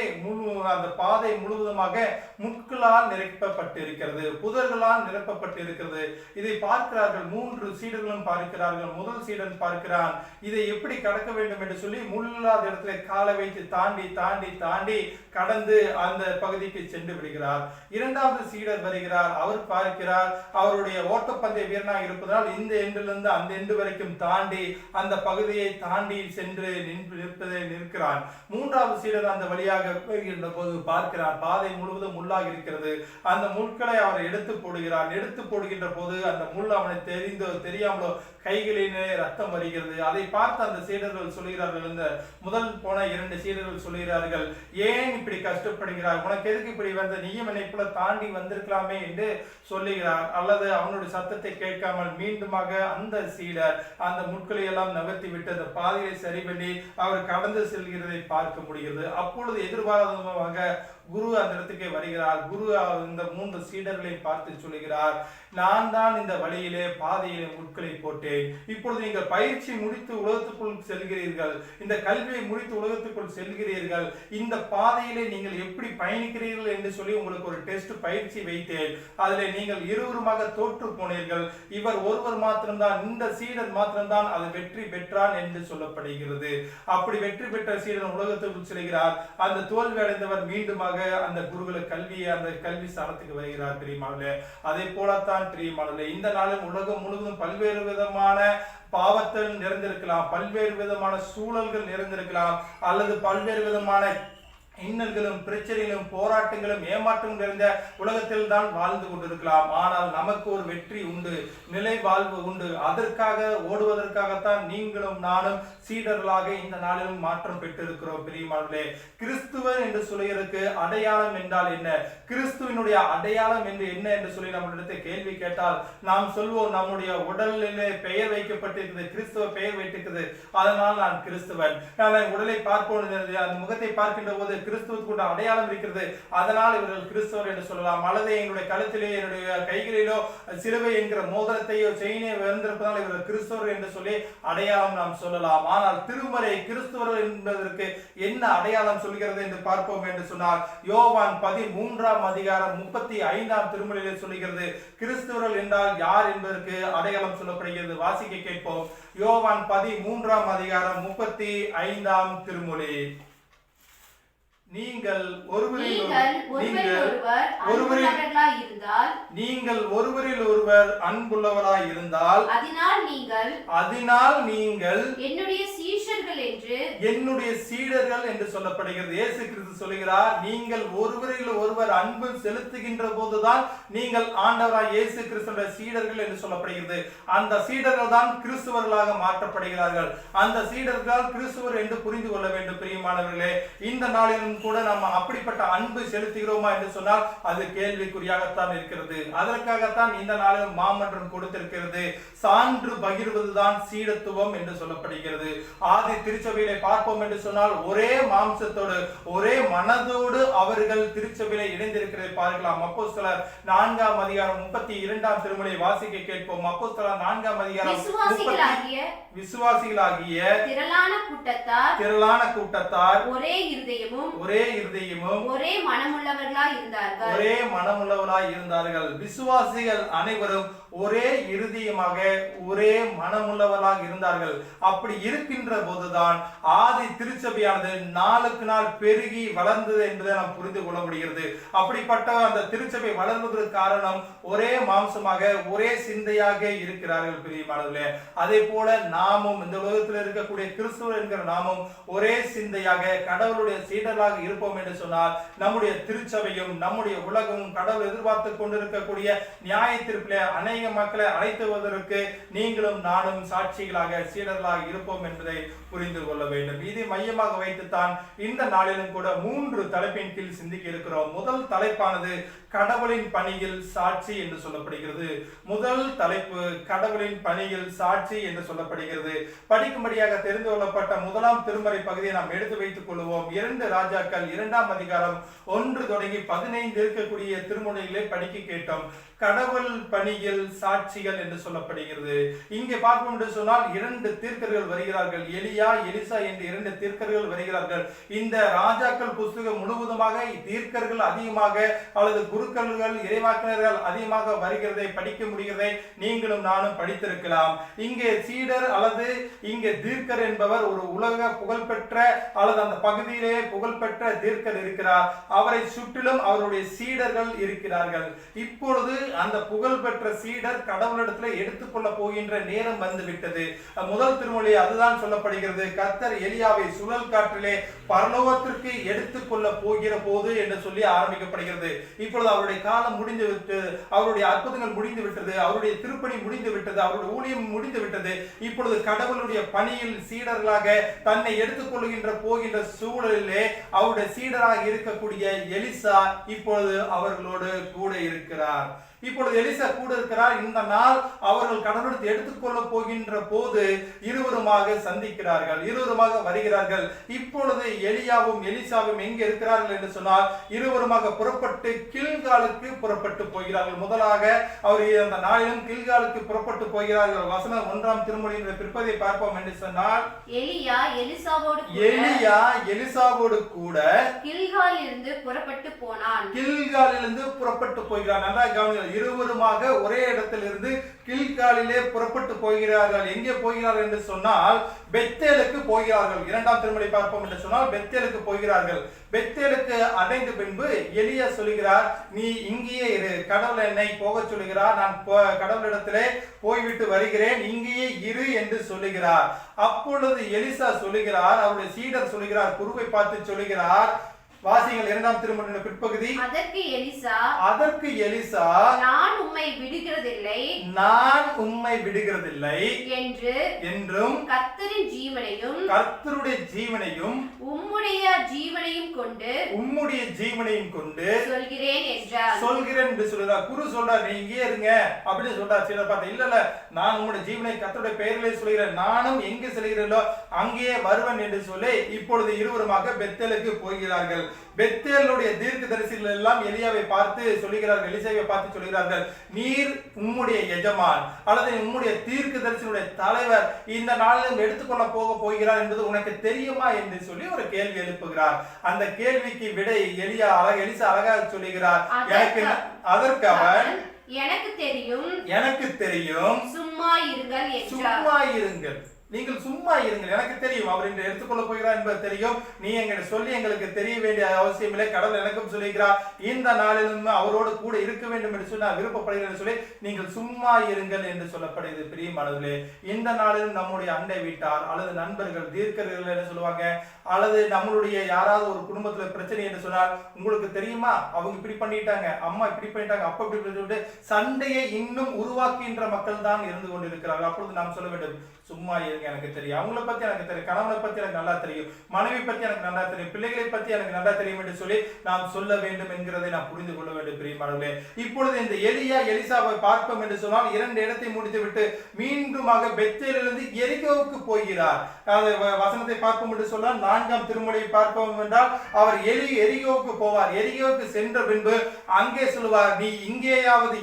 அந்த பாதை முழுவதுமாக முட்களால் நிரப்பப்பட்டிருக்கிறது, புதர்களால் நிரப்பப்பட்டிருக்கிறது. இதை பார்க்கிறார்கள். 3 சீடர்களும் பார்க்கிறார்கள். முதல் சீடன் பார்க்கிறான், இதை எப்படி கடக்க வேண்டும் என்று சொல்லி முள்ளாத இடத்துல காலை வைத்து தாண்டி தாண்டி தாண்டி கடந்து அந்த பகுதிக்கு சென்று விடுகிறார். இரண்டாவது சீடர் வருகிறார். அவர் பார்க்கிறார், அவருடைய ஓட்டப்பந்தய வீரனாக இருப்பதால் இந்த எண்டிலிருந்து அந்த எண்டு வரைக்கும் தாண்டி அந்த பகுதியை தாண்டி சென்று நிற்கிறான். மூன்றாவது சீடர் அந்த வழியாக போகின்ற போது பார்க்கிறார், பாதை முழுவதும் முள்ளாக இருக்கிறது. அந்த முட்களை அவர் எடுத்து போடுகிறார். எடுத்து போடுகின்ற போது அந்த முள் அவனை தெரியாமலோ கைகளிலே ரத்தம் வருகிறது. அதை பார்த்து அந்த சீடர்கள் சொல்கிறார்கள், இந்த முதல் போன 2 சீடர்கள் சொல்கிறார்கள், ஏன் இப்படி கஷ்டப்படுகிறார், உனக்கு எதுக்கு இப்படி வந்த, நீயும் என்னை போல தாண்டி வந்திருக்கலாமே என்று சொல்லுகிறார். அல்லது அவனுடைய சத்தத்தை கேட்காமல் மீண்டுமாக அந்த சீடர் அந்த முட்களை எல்லாம் நகர்த்தி விட்டு அந்த பாதையை சரி பண்ணி அவர் கடந்து செல்கிறதை பார்க்க முடிகிறது. அப்பொழுது எதிர்பாராதமாக குரு அந்த இடத்துக்கு வருகிறார். குரு இந்த 3 சீடர்களை பார்த்து சொல்லுகிறார், நான் தான் இந்த வழியிலே பாதையிலே முட்களை போட்டேன். இப்பொழுது நீங்கள் பயிற்சி முடித்து உலகத்துக்குள் செல்கிறீர்கள், இந்த கல்வியை முடித்து உலகத்துக்குள் செல்கிறீர்கள், இந்த பாதையிலே நீங்கள் எப்படி பயணிக்கிறீர்கள் என்று சொல்லி உங்களுக்கு ஒரு டெஸ்ட் பயிற்சி வைத்தேன். அதில் நீங்கள் இருவருமாக தோற்று போனீர்கள். இவர் ஒருவர் மாத்திரம்தான், இந்த சீடர் மாத்திரம்தான் அது வெற்றி பெற்றான் என்று சொல்லப்படுகிறது. அப்படி வெற்றி பெற்ற சீடர் உலகத்துக்குள் செல்கிறார். அந்த தோல்வி அடைந்தவர் மீண்டுமாக அந்த குருகுல அந்த கல்வி ஸ்தானத்துக்கு வருகிறார். பிரியமானவர்களே, அதே போலத்தான் பிரியமானவர்களே, இந்த நாளில் உலகம் முழுவதும் பல்வேறு விதமான பாவத்தில் நிறைந்திருக்கலாம், பல்வேறு விதமான சூழல்கள் நிறைந்திருக்கலாம், அல்லது பல்வேறு விதமான இன்னல்களும் பிரச்சனைகளும் போராட்டங்களும் ஏமாற்றம் நிறைந்த உலகத்தில் தான் வாழ்ந்து கொண்டிருக்கலாம். ஆனால் நமக்கு ஒரு வெற்றி உண்டு, நிலை வாழ்வு உண்டு. அதற்காக ஓடுவதற்காகத்தான் நீங்களும் நானும் சீடர்களாக இந்த நாளிலும் மாற்றம் பெற்றிருக்கிறோம். பிரியமானவர்களே, கிறிஸ்துவன் என்று சொல்லுவதற்கு அடையாளம் என்றால் என்ன, கிறிஸ்துவனுடைய அடையாளம் என்று என்ன என்று சொல்லி நம்மளிடத்தை கேள்வி கேட்டால் நாம் சொல்வோம், நம்முடைய உடலிலே பெயர் வைக்கப்பட்டிருக்கிறது, கிறிஸ்துவ பெயர் வைத்திருக்கிறது, அதனால் நான் கிறிஸ்துவன். நான் உடலை பார்ப்போம், அந்த முகத்தை பார்க்கின்ற போது கிறிஸ்துவுக்கு அடையாளம் இருக்கிறது, அதனால் இவர்கள் கிறிஸ்தவர் என்று சொல்லலாம். அல்லது என்னுடைய கழுத்திலே என்னுடைய கைகளிலோ சிலுவை என்கிற மோதிரத்தையோ செயினை வந்திருப்பதால் இவர்கள் கிறிஸ்தவர் என்று சொல்லி அடையாளம் நாம் சொல்லலாம். ஆனால் திருமறை கிறிஸ்தவர்கள் என்பதற்கு என்ன அடையாளம் சொல்கிறது என்று பார்ப்போம் என்று சொன்னால், யோவான் 13ஆம் அதிகாரம் 35ஆம் திருமறையிலே சொல்கிறது, கிறிஸ்தவர்கள் என்றால் யார் என்பதற்கு அடையாளம் சொல்லப்படுகிறது. வாசிக்க கேட்போம். யோவான் 13ஆம் அதிகாரம் 35ஆம் திருமொழி. நீங்கள் ஒருவரில் ஒருவர் அன்புள்ளவராய் இருந்தால் அதனால் நீங்கள் என்னுடைய சீடர்கள் என்று சொல்லப்படுகிறது. இயேசு கிறிஸ்து சொல்கிறார், நீங்கள் ஒருவரில் ஒருவர் அன்பு செலுத்துகின்ற போதுதான் நீங்கள் ஆண்டவராய் இயேசு கிறிஸ்துவின் சீடர்கள் என்று சொல்லப்படுகிறது. அந்த சீடர்கள் தான் கிறிஸ்துவர்களாக மாற்றப்படுகிறார்கள். அந்த சீடர்கள் கிறிஸ்துவர் என்று புரிந்து கொள்ள வேண்டும். பிரியமானவர்களே, இந்த நாளிலும் கூட நாம் அப்படிப்பட்ட அன்பு செலுத்துகிறோமா என்று சொன்னால் அது கேள்விக்குறியாகத்தான் இருக்கிறது. அதற்காகத்தான் இந்த நாளில் மாமன்றம் கொடுத்திருக்கிறது. சான்று பகிர்வதுதான் சீடத்துவம் என்று சொல்லப்படுகிறது. ஆதி திருச்சபையிலே பார்ப்போம் என்று சொன்னால் ஒரே மாம்சத்தோடு ஒரே மனதோடு அவர்கள் திருச்சபையிலே இணைந்திருக்கிறதை பார்க்கலாம். அப்போஸ்தலர் 4ஆம் அதிகாரம் 32ஆம் திருமொழியை வாசிக்க கேட்போம். அப்போஸ்தலர் 4ஆம் அதிகாரம் விசுவாசிகளாகிய திரளான கூட்டத்தார் ஒரே இருதயமும் ஒரே மனமுள்ளவர்களாய் இருந்தார்கள். விசுவாசிகள் அனைவரும் ஒரே இருதயமாக ஒரே மனமுள்ளவர்களாக இருந்தார்கள். அப்படி இருக்கின்ற போதுதான் ஆதி திருச்சபையானது நாளுக்கு நாள் பெருகி வளர்ந்தது என்பதை நாம் புரிந்து கொள்ள முடிகிறது. அப்படிப்பட்ட அந்த திருச்சபை வளர்வதற்கு காரணம் ஒரே மாம்சமாக ஒரே சிந்தையாக இருக்கிறார்கள். பிரியமானவர்களே, அதே போல நாமும் இந்த உலகத்தில் இருக்கக்கூடிய கிறிஸ்துவர் என்கிற நாமும் ஒரே சிந்தையாக கடவுளுடைய சீடர்களாக இருப்போம் என்று சொன்னால் நம்முடைய திருச்சபையும் நம்முடைய உலகமும் கடவுள் எதிர்பார்த்து கொண்டிருக்கக்கூடிய நியாய தீர்ப்பிலே அநேக மக்களை அழைத்துவதற்கு நீங்களும் நானும் சாட்சிகளாக சீடர்களாக இருப்போம் என்பதை புரிந்து கொள்ள வேண்டும். இதை மையமாக வைத்துத்தான் இந்த நாளிலும் கூட 3 தலைப்பின் கீழ் சிந்திக்க இருக்கிறோம். முதல் தலைப்பானது கடவுளின் பணியில் சாட்சி என்று சொல்லப்படுகிறது. முதல் தலைப்பு கடவுளின் பணியில் சாட்சி என்று சொல்லப்படுகிறது. படிக்கும்படியாக தெரிந்து கொள்ளப்பட்ட 1ஆம் திருமறை பகுதியை நாம் எடுத்து வைத்துக் கொள்வோம். 2 ராஜாக்கள் 2ஆம் அதிகாரம் 1 தொடங்கி 15 இருக்கக்கூடிய திருமுறைகளை படிக்க கேட்டோம். கடவுள் பணியில் சாட்சிகள் என்று சொல்லப்படுகிறது. இங்கே பார்ப்போம் என்று சொன்னால் 2 தீர்க்கர்கள் வருகிறார்கள். எலியா, எலிசா என்று 2 தீர்க்கர்கள் வருகிறார்கள். இந்த ராஜாக்கள் புஸ்தகம் முழுவதுமாக தீர்க்கர்கள் அதிகமாக அல்லது குருக்கள் இறைவாக்கினர்கள் அதிகமாக வருகிறதை படிக்க முடிகிறதை நீங்களும் நானும் படித்திருக்கலாம். இங்கே சீடர் அல்லது இங்கே தீர்க்கர் என்பவர் ஒரு உலக புகழ்பெற்ற அல்லது அந்த பகுதியிலே புகழ்பெற்ற தீர்க்கர் இருக்கிறார். அவரை சுற்றிலும் அவருடைய சீடர்கள் இருக்கிறார்கள். இப்பொழுது அந்த புகழ்பெற்ற சீடர் கடவுளிடத்தில் எடுத்துக்கொள்ள போகின்ற நேரம் வந்துவிட்டது. முதல் திருமொழி அதுதான் சொல்லப்படுகிறது. கர்த்தர் எலியாவை சுழல் காற்றிலே பரலோகத்திற்கு எடுத்துக்கொள்ள போகிற போது என்று சொல்லி ஆரம்பிக்கப்படுகிறது. இப்பொழுது அவருடைய காலம் முடிந்து விட்டது, அவருடைய அற்புதங்கள் முடிந்து விட்டது, அவருடைய திருப்பணி முடிந்து விட்டது, அவருடைய ஊழியம் முடிந்து விட்டது. இப்பொழுது கடவுளுடைய பணியில் சீடர்களாக தன்னை எடுத்துக்கொள்கின்ற போகின்ற சூழலிலே அவருடைய சீடராக இருக்கக்கூடிய எலிசா இப்பொழுது அவர்களோடு கூட இருக்கிறார். இப்பொழுது எலிசா கூட இருக்கிறார். இந்த நாள் அவர்கள் கடவுளுக்கு எடுத்துக்கொள்ள போகின்ற போது இருவருமாக சந்திக்கிறார்கள், இருவருமாக வருகிறார்கள். இப்பொழுது எலியாவும் எலிசாவும் எங்கே இருக்கிறார்கள் என்று சொன்னால் இருவருமாக புறப்பட்டு கில்காலுக்கு புறப்பட்டு போகிறார்கள். முதலாக அவர் அந்த நாளிலும் கில்காலுக்கு புறப்பட்டு போகிறார்கள். வசனம் 1ஆம் திருமொழியின் பிற்பதை பார்ப்போம் என்று சொன்னால் எலியா எலிசாவோடு கூட கில்காலிலிருந்து புறப்பட்டு போனான். கில்காலிலிருந்து புறப்பட்டு போகிறார். நல்லா கவனிங்கள். இருவருமாக ஒரே இடத்திலிருந்து கில்காலிலே புறப்பட்டு போகிறார்கள். எங்கே போகிறார்கள் என்று சொன்னால் பெத்தேலுக்கு போகிறார்கள். 2ஆம் திருமொழி பார்ப்போம் என்று சொன்னால் பெத்தேலுக்கு போகிறார்கள். பெத்தேலுக்கு அடைந்த பின்பு எலியா சொல்கிறார், நீ இங்கேயே இரு, கடவுள் என்னை போக சொல்லுகிறார், நான் கடவுளிடத்திலே போய்விட்டு வருகிறேன், இங்கேயே இரு என்று சொல்லுகிறார். அப்பொழுது எலிசா சொல்லுகிறார், அவருடைய சீடர் சொல்லுகிறார், குருவை பார்த்து சொல்லுகிறார். வாசிங்கள் 2ஆம் திருமொழியின் பிற்பகுதி. அதற்கு எலிசா நான் உம்மை விடுகிறதில்லை என்றும் கர்த்தருடைய ஜீவனையும் உம்முடைய ஜீவனையும் கொண்டு சொல்கிறேன் என்று சொல்றார். குரு சொல்றார், நீ இங்கே இருங்க அப்படின்னு சொல்றார். சிலர் பார்த்தா இல்ல நான் உங்களுடைய ஜீவனை கர்த்தருடைய பெயரிலே சொல்கிறேன், நானும் எங்கே செல்கிறீர்களோ அங்கேயே வருவன் என்று சொல்லி இப்பொழுது இருவருமாக பெத்தேலுக்கு போகிறார்கள். பெத்தேலுடைய தீர்க்கதரிசிகள் எல்லாம் எலியாவை பார்த்து சொல்லுகிறார்கள், எலிசாவை பார்த்து சொல்கிறார்கள், நீர் உம்முடைய எஜமான் அல்லது உம்முடைய தீர்க்கதரிசியுடைய தலைவர் இந்த நாளிலும் எடுத்துக்கொள்ள போகிறார் என்பது உனக்கு தெரியுமா என்று சொல்லி ஒரு கேள்வி எழுப்புகிறார். அந்த கேள்விக்கு விடை எலிசா அழகாக சொல்லுகிறார். அதற்கு அவன் எனக்கு தெரியும் சும்மா இருங்கள், நீங்கள் சும்மா இருங்கள், எனக்கு தெரியும் அவர் இன்று எடுத்துக்கொள்ள போகிறார் என்பது தெரியும், நீ எங்களுக்கு சொல்லி எங்களுக்கு தெரிய வேண்டிய அவசியம் இல்லை, கடவுள் எனக்கும் சொல்லுகிறார், இந்த நாளிலும் அவரோடு கூட இருக்க வேண்டும் என்று சொல்லி நான் விருப்பப்படுகிறேன் என்று சொல்லி நீங்கள் சும்மா இருங்கள் என்று சொல்லப்படுகிறது. பிரியமானவர்களே, இந்த நாளிலும் நம்முடைய அண்டை வீட்டார் அல்லது நண்பர்கள் தீர்க்கர்கள் என்ன சொல்லுவாங்க, அல்லது நம்மளுடைய யாராவது ஒரு குடும்பத்துல பிரச்சனை என்று சொன்னால், உங்களுக்கு தெரியுமா அவங்க இப்படி பண்ணிட்டாங்க, அம்மா இப்படி பண்ணிட்டாங்க, அப்ப இப்படி சொல்லிட்டு சண்டையை இன்னும் உருவாக்குகின்ற மக்கள் தான் இருந்து கொண்டிருக்கிறார்கள். அப்பொழுது நாம் சொல்ல வேண்டும், சும்மா இருங்க, எனக்கு தெரியும், அவங்கள பத்தி எனக்கு தெரியும், கணவனை பத்தி எனக்கு நல்லா தெரியும், மனைவி பத்தி எனக்கு நல்லா தெரியும், பிள்ளைகளை பத்தி எனக்கு நல்லா தெரியும் என்று சொல்லி நாம் சொல்ல வேண்டும் என்கிறதை நாம் புரிந்து கொள்ள வேண்டும். பிரியமானவர்களே, இப்பொழுது இந்த எலிசாவை பார்ப்போம் என்று சொன்னால் 2 இடத்தை முடித்துவிட்டு மீண்டுமாக பெத்தேலிலிருந்து எரிகோவுக்கு போகிறார். வசனத்தை பார்ப்போம் என்று சொன்னால் 4ஆம் திருமொழியை பார்ப்போம் என்றால் அவர் எரிகோவுக்கு போவார். எரிகோவுக்கு சென்ற பின்பு அங்கே சொல்லுவார், நீ இங்கேயாவது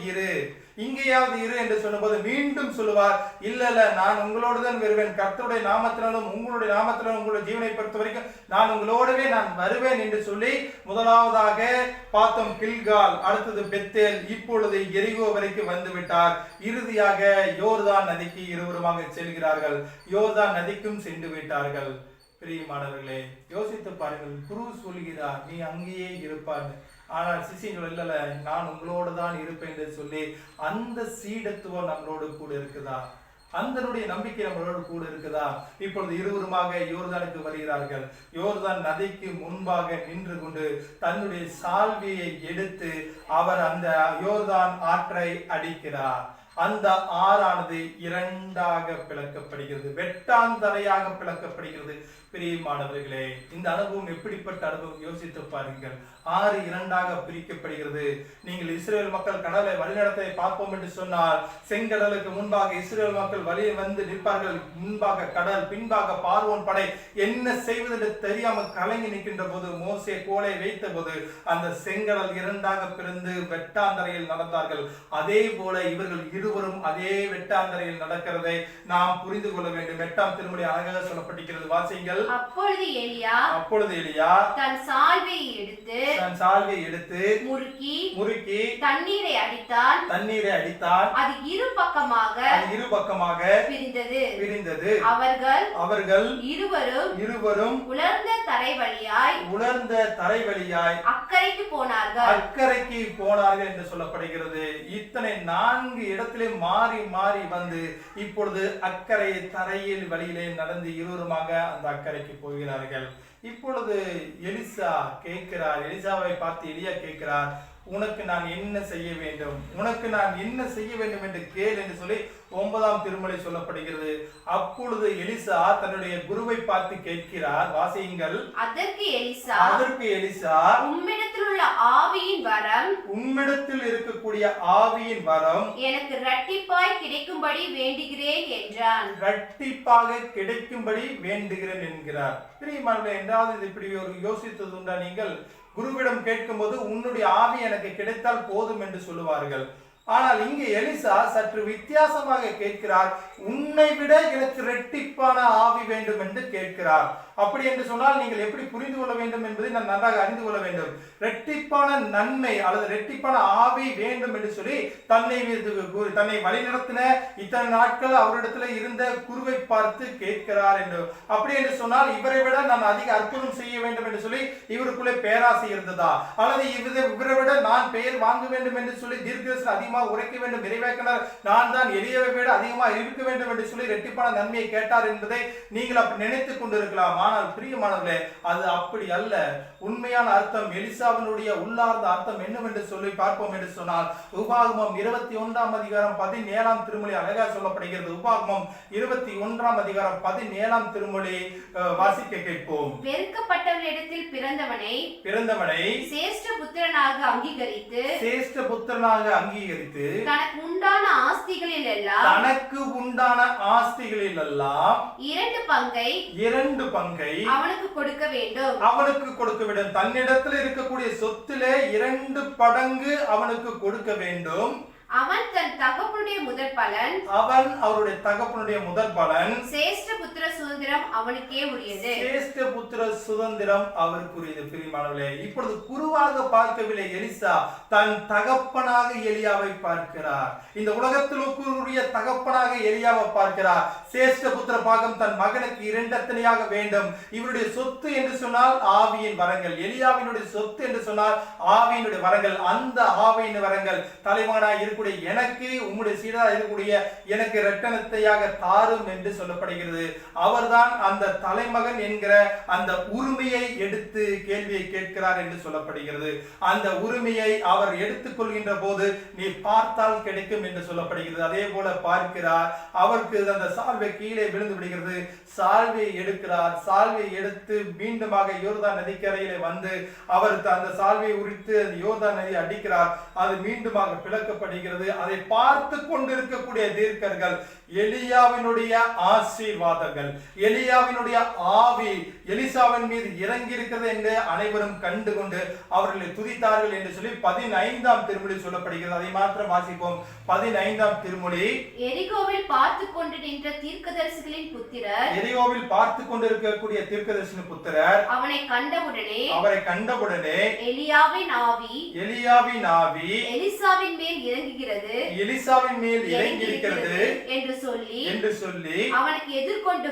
இரு என்று சொன்னபோது மீண்டும் சொல்லுவார், இல்ல நான் உங்களோடு தான் வருவேன், கர்த்தருடைய நாமத்தினாலும் உங்களுடைய நாமத்தினாலும் உங்களுடைய ஜீவனை பொறுத்த வரைக்கும் நான் உங்களோடவே நான் வருவேன் என்று சொல்லி முதலாவதாக பார்த்தோம் கில்கால், அடுத்தது பெத்தேல், இப்பொழுது எரிகோ வரைக்கும் வந்து விட்டார். இறுதியாக யோர்தான் நதிக்கு இருவருமாக செல்கிறார்கள். யோர்தான் நதிக்கும் சென்று விட்டார்கள். பிரியமானவர்களே, யோசித்து பாருங்கள், குரு சொல்கிறார் நீ அங்கேயே இருப்பார், ஆனால் சிசியங்கள் இல்ல நான் உங்களோடு தான் இருப்பேன் என்று சொல்லி அந்த சீடத்துவம் நம்மளோடு கூட இருக்குதா? அந்தனுடைய நம்பிக்கை நம்மளோடு கூட இருக்குதா? இப்பொழுது இருவருமாக யோர்தானுக்கு வருகிறார்கள். யோர்தான் நதிக்கு முன்பாக நின்று கொண்டு தன்னுடைய சால்வையை எடுத்து அவர் அந்த யோர்தான் ஆற்றை அடிக்கிறார். அந்த ஆறானது இரண்டாக பிளக்கப்படுகிறது, வெட்டாந்தரையாக பிளக்கப்படுகிறது. பிரியமானவர்களே, இந்த அனுபவம் எப்படிப்பட்ட அனுபவம் யோசித்து பாருங்கள். ஆறு இரண்டாக பிரிக்கப்படுகிறது. நீங்கள் இஸ்ரேல் மக்கள் கடலை வழிநடத்தை பார்ப்போம் என்று சொன்னால், செங்கடலுக்கு முன்பாக இஸ்ரேல் மக்கள் வழியை வந்து நிற்பார்கள். முன்பாக கடல், பின்பாக பார்வோன் படை. என்ன செய்வது என்று தெரியாமல் கலங்கி நிற்கின்ற போது மோசே கோலை வைத்த போது அந்த செங்கடல் இரண்டாக பிரிந்து வெட்டாந்தரையில் நடந்தார்கள். அதே போல இவர்கள் இருவரும் அதே வெட்டாந்தரையில் நடக்கிறதை நாம் புரிந்து கொள்ள வேண்டும். 8ஆம் திருமுறை அழகாக சொல்லப்பட்டிருக்கிறது. வாசிங்கள். அப்பொழுது எலியா தன் சால்வையை எடுத்து முறுக்கி தண்ணீரை அடித்தான். அது இரு பக்கமாக பிரிந்தது. அவர்கள் இருவரும் உலர்ந்த தரை வழியாய் அக்கறைக்கு போனார்கள் என்று சொல்லப்படுகிறது. இத்தனை 4 இடத்திலே மாறி மாறி வந்து இப்பொழுது அக்கறை தரையில் வழியிலே நடந்து இருவருமாக அந்த அக்கறைக்கு போகிறார்கள். இப்பொழுது எலிசாவை பார்த்து எலியா கேட்கிறார், உனக்கு நான் என்ன செய்ய வேண்டும் என்று கேள் என்று சொல்லி 9ஆம் திருமுறை சொல்லப்படுகிறது. அப்பொழுது எலிசா தன்னுடைய குருவை பார்த்து கேட்கிறார். வாசியுங்கள். அதற்கு எலிசா உம்மிடத்தில் இருக்கக்கூடிய ஆவியின் வரம் எனக்கு இரட்டிப்பாய் கிடைக்கும்படி வேண்டுகிறேன் என்றான். இரட்டிப்பாக கிடைக்கும்படி வேண்டுகிறேன் என்கிறார். பிரியமானவர்களே, என்றாவது இது இப்படி ஒரு யோசித்தது உண்டா? நீங்கள் குருவிடம் கேட்கும்போது உன்னுடைய ஆவி எனக்கு கிடைத்தால் போதும் என்று சொல்லுவார்கள். ஆனால் இங்கே எலிசா சற்று வித்தியாசமாக கேட்கிறார். உன்னை விட எனக்கு இரட்டிப்பான ஆவி வேண்டும் என்று கேட்கிறார். அப்படி என்று சொன்னால் நீங்கள் எப்படி புரிந்து கொள்ள வேண்டும் என்பதை நான் நன்றாக அறிந்து கொள்ள வேண்டும். இரட்டிப்பான நன்மை அல்லது இரட்டிப்பான ஆவி வேண்டும் என்று சொல்லி தன்னை வழிநடத்தின இத்தனை நாட்கள் அவரிடத்துல இருந்த குருவை பார்த்து கேட்கிறார் என்று. அப்படி என்று சொன்னால் இவரை விட நான் அதிக அற்புதம் செய்ய வேண்டும் என்று சொல்லி இவருக்குள்ளே பேராசை இருந்ததா? அல்லது இவரை விட நான் பெயர் வாங்க வேண்டும் என்று சொல்லி தீர்க்கதரிசனம் அதிகமாக உரைக்க வேண்டும், நிறைவேற்றினார், நான் தான் எளியவை விட அதிகமாக இருக்க வேண்டும் என்று சொல்லி இரட்டிப்பான நன்மையை கேட்டார் என்பதை நீங்கள் அப்படி நினைத்துக் கொண்டிருக்கலாம். ஆனால் பிரியமானவர்களே, அது அப்படி அல்ல. உண்மையான அர்த்தம், எலிசாவினுடைய உள்ளார்ந்த அர்த்தம் என்னவென்று சொல்லி பார்ப்போம் என்று சொன்னால், உபாகமம் 21ஆம் அதிகாரம் 17ஆம் திருமொழி அழகா சொல்லப்படுகிறது. உபாகமம் 21ஆம் அதிகாரம் 17ஆம் திருமொழி வாசிக்க கேட்போம். வெறுக்கப்பட்டவர்களிடத்தில் பிறந்தவனை சிரேஷ்ட புத்திரனாக அங்கீகரித்து தனக்கு உண்டான ஆஸ்திகளில் எல்லாம் 2 பங்கை அவனுக்கு கொடுக்க வேண்டும். தன்னிடத்தில் இருக்கக்கூடிய சொத்திலே 2 மடங்கு அவனுக்கு கொடுக்க வேண்டும். அவன் தன் தகப்பனுடைய முதல் பலன் சிரேஷ்ட புத்திர சுதந்திரம் அவனுக்கே உரியது. பிரியமானவர்களே, இப்பொழுது குருவாக பார்க்கவில்லை எலிசா, தன் தகப்பனாக எலியாவை பார்க்கிறார். இந்த உலகத்திலுடைய தகப்பனாக எலியாவை பார்க்கிறார். சிரேஷ்ட புத்திர பாகம் தன் மகனுக்கு 2 வேண்டும். இவருடைய சொத்து என்று சொன்னால் ஆவியின் வரங்கள், எலியாவினுடைய சொத்து என்று சொன்னால் ஆவியினுடைய வரங்கள். அந்த ஆவியின் வரங்கள் தலைமகனாக இருக்கக்கூடிய எனக்கு, உம்முடைய சீடா இருக்கக்கூடிய எனக்கு இரட்டனத்தையாக தாரும் என்று சொல்லப்படுகிறது. அவர்தான் அந்த தலைமகன் என்கிற அந்த உரிமையை எடுத்து கேள்வியை கேட்கிறார் என்று சொல்லப்படுகிறது. அந்த உரிமையை அவர் எடுத்துக்கொள்கின்ற போது நீ பார்த்தால் கிடைக்கும் என்று சொல்லப்படுகிறது. அதே போல பார்க்கிறார். அவருக்கு அந்த சால்வை கீழே விழுந்து விடுகிறது. சால்வை எடுக்கிறார். சால்வை எடுத்து மீண்டுமாக யோர்தான் நதிக்கரையிலே வந்து அவர் அந்த சால்வை உரித்து அந்த யோர்தான் நதியை அடிக்கிறார். அது மீண்டுமாக பிளக்கப்படுகிறது. அதை பார்த்து கொண்டிருக்கக்கூடிய தீர்க்கர்கள் எலியாவினுடைய ஆசீர்வாதங்கள், எலியாவினுடைய ஆவி எலிசாவின் மீது இறங்கி இருக்கிறது என்று அனைவரும் கண்டு கொண்டு அவர்களை துதித்தார்கள் என்று சொல்லி 15ஆம் திருமொழி சொல்லப்படுகிறது. அதை மாத்திரம் வாசிப்போம். 15ஆம் திருமொழி. எரிகோவில் பார்த்து கொண்டு நின்ற தீர்க்கதரிசிகளின் கொண்டிருக்கக்கூடிய தீர்க்கதரிசியின் புத்திரர் அவரை கண்டவுடனே எலியாவின் ஆவி எலிசாவின் மேல் இறங்குகிறது என்று சொல்லி அவனுக்கு எதிர்கொண்டு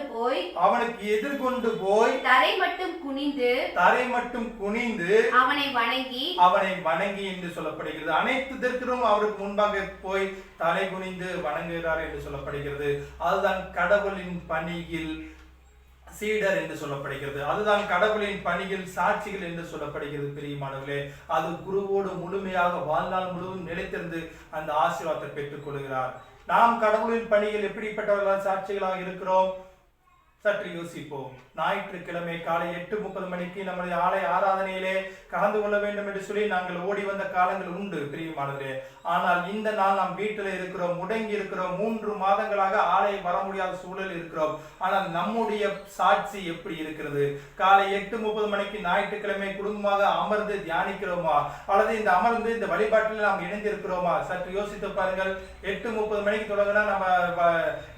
போய் தரை மட்டும் குனிந்து அவனை வணங்கி என்று சொல்லப்படுகிறது. அனைத்து தீர்க்கரும் அவருக்கு முன்பாக போய் தலை குனிந்து வணங்குகிறார் என்று சொல்லப்படுகிறது. அதுதான் கடவுளின் பணியில் சீடர் என்று சொல்லப்படுகிறது. அதுதான் கடவுளின் பணியில் சாட்சிகள் என்று சொல்லப்படுகிறது. பிரியமானவர்களே, அது குருவோடு முழுமையாக வாழ்நாள் முழுவதும் நிலைத்திருந்து அந்த ஆசீர்வாதத்தை பெற்றுக் கொள்கிறார். நாம் கடவுளின் பணியில் எப்படிப்பட்டவர்களால் சாட்சிகளாக இருக்கிறோம்? சற்று யோசிப்போம். ஞாயிற்றுக்கிழமை காலை 8:30 மணிக்கு நம்முடைய ஆலய ஆராதனையிலே கலந்து கொள்ள வேண்டும் என்று சொல்லி நாங்கள் ஓடி வந்த காலங்கள் உண்டு பிரியமானவர்களே. ஆனால் இந்த நாள் நாம் வீட்டில் இருக்கிறோம், முடங்கி இருக்கிறோம், 3 மாதங்களாக ஆலயம் வர முடியாத சூழல் இருக்கிறோம். ஆனால் நம்முடைய சாட்சி எப்படி இருக்கிறது? காலை 8:30 மணிக்கு ஞாயிற்றுக்கிழமை குடும்பமாக அமர்ந்து தியானிக்கிறோமா, அல்லது இந்த அமர்ந்து இந்த வழிபாட்டில் நாம் இணைந்திருக்கிறோமா? சற்று யோசித்து பாருங்கள். 8:30 மணிக்கு தொடங்கினா நம்ம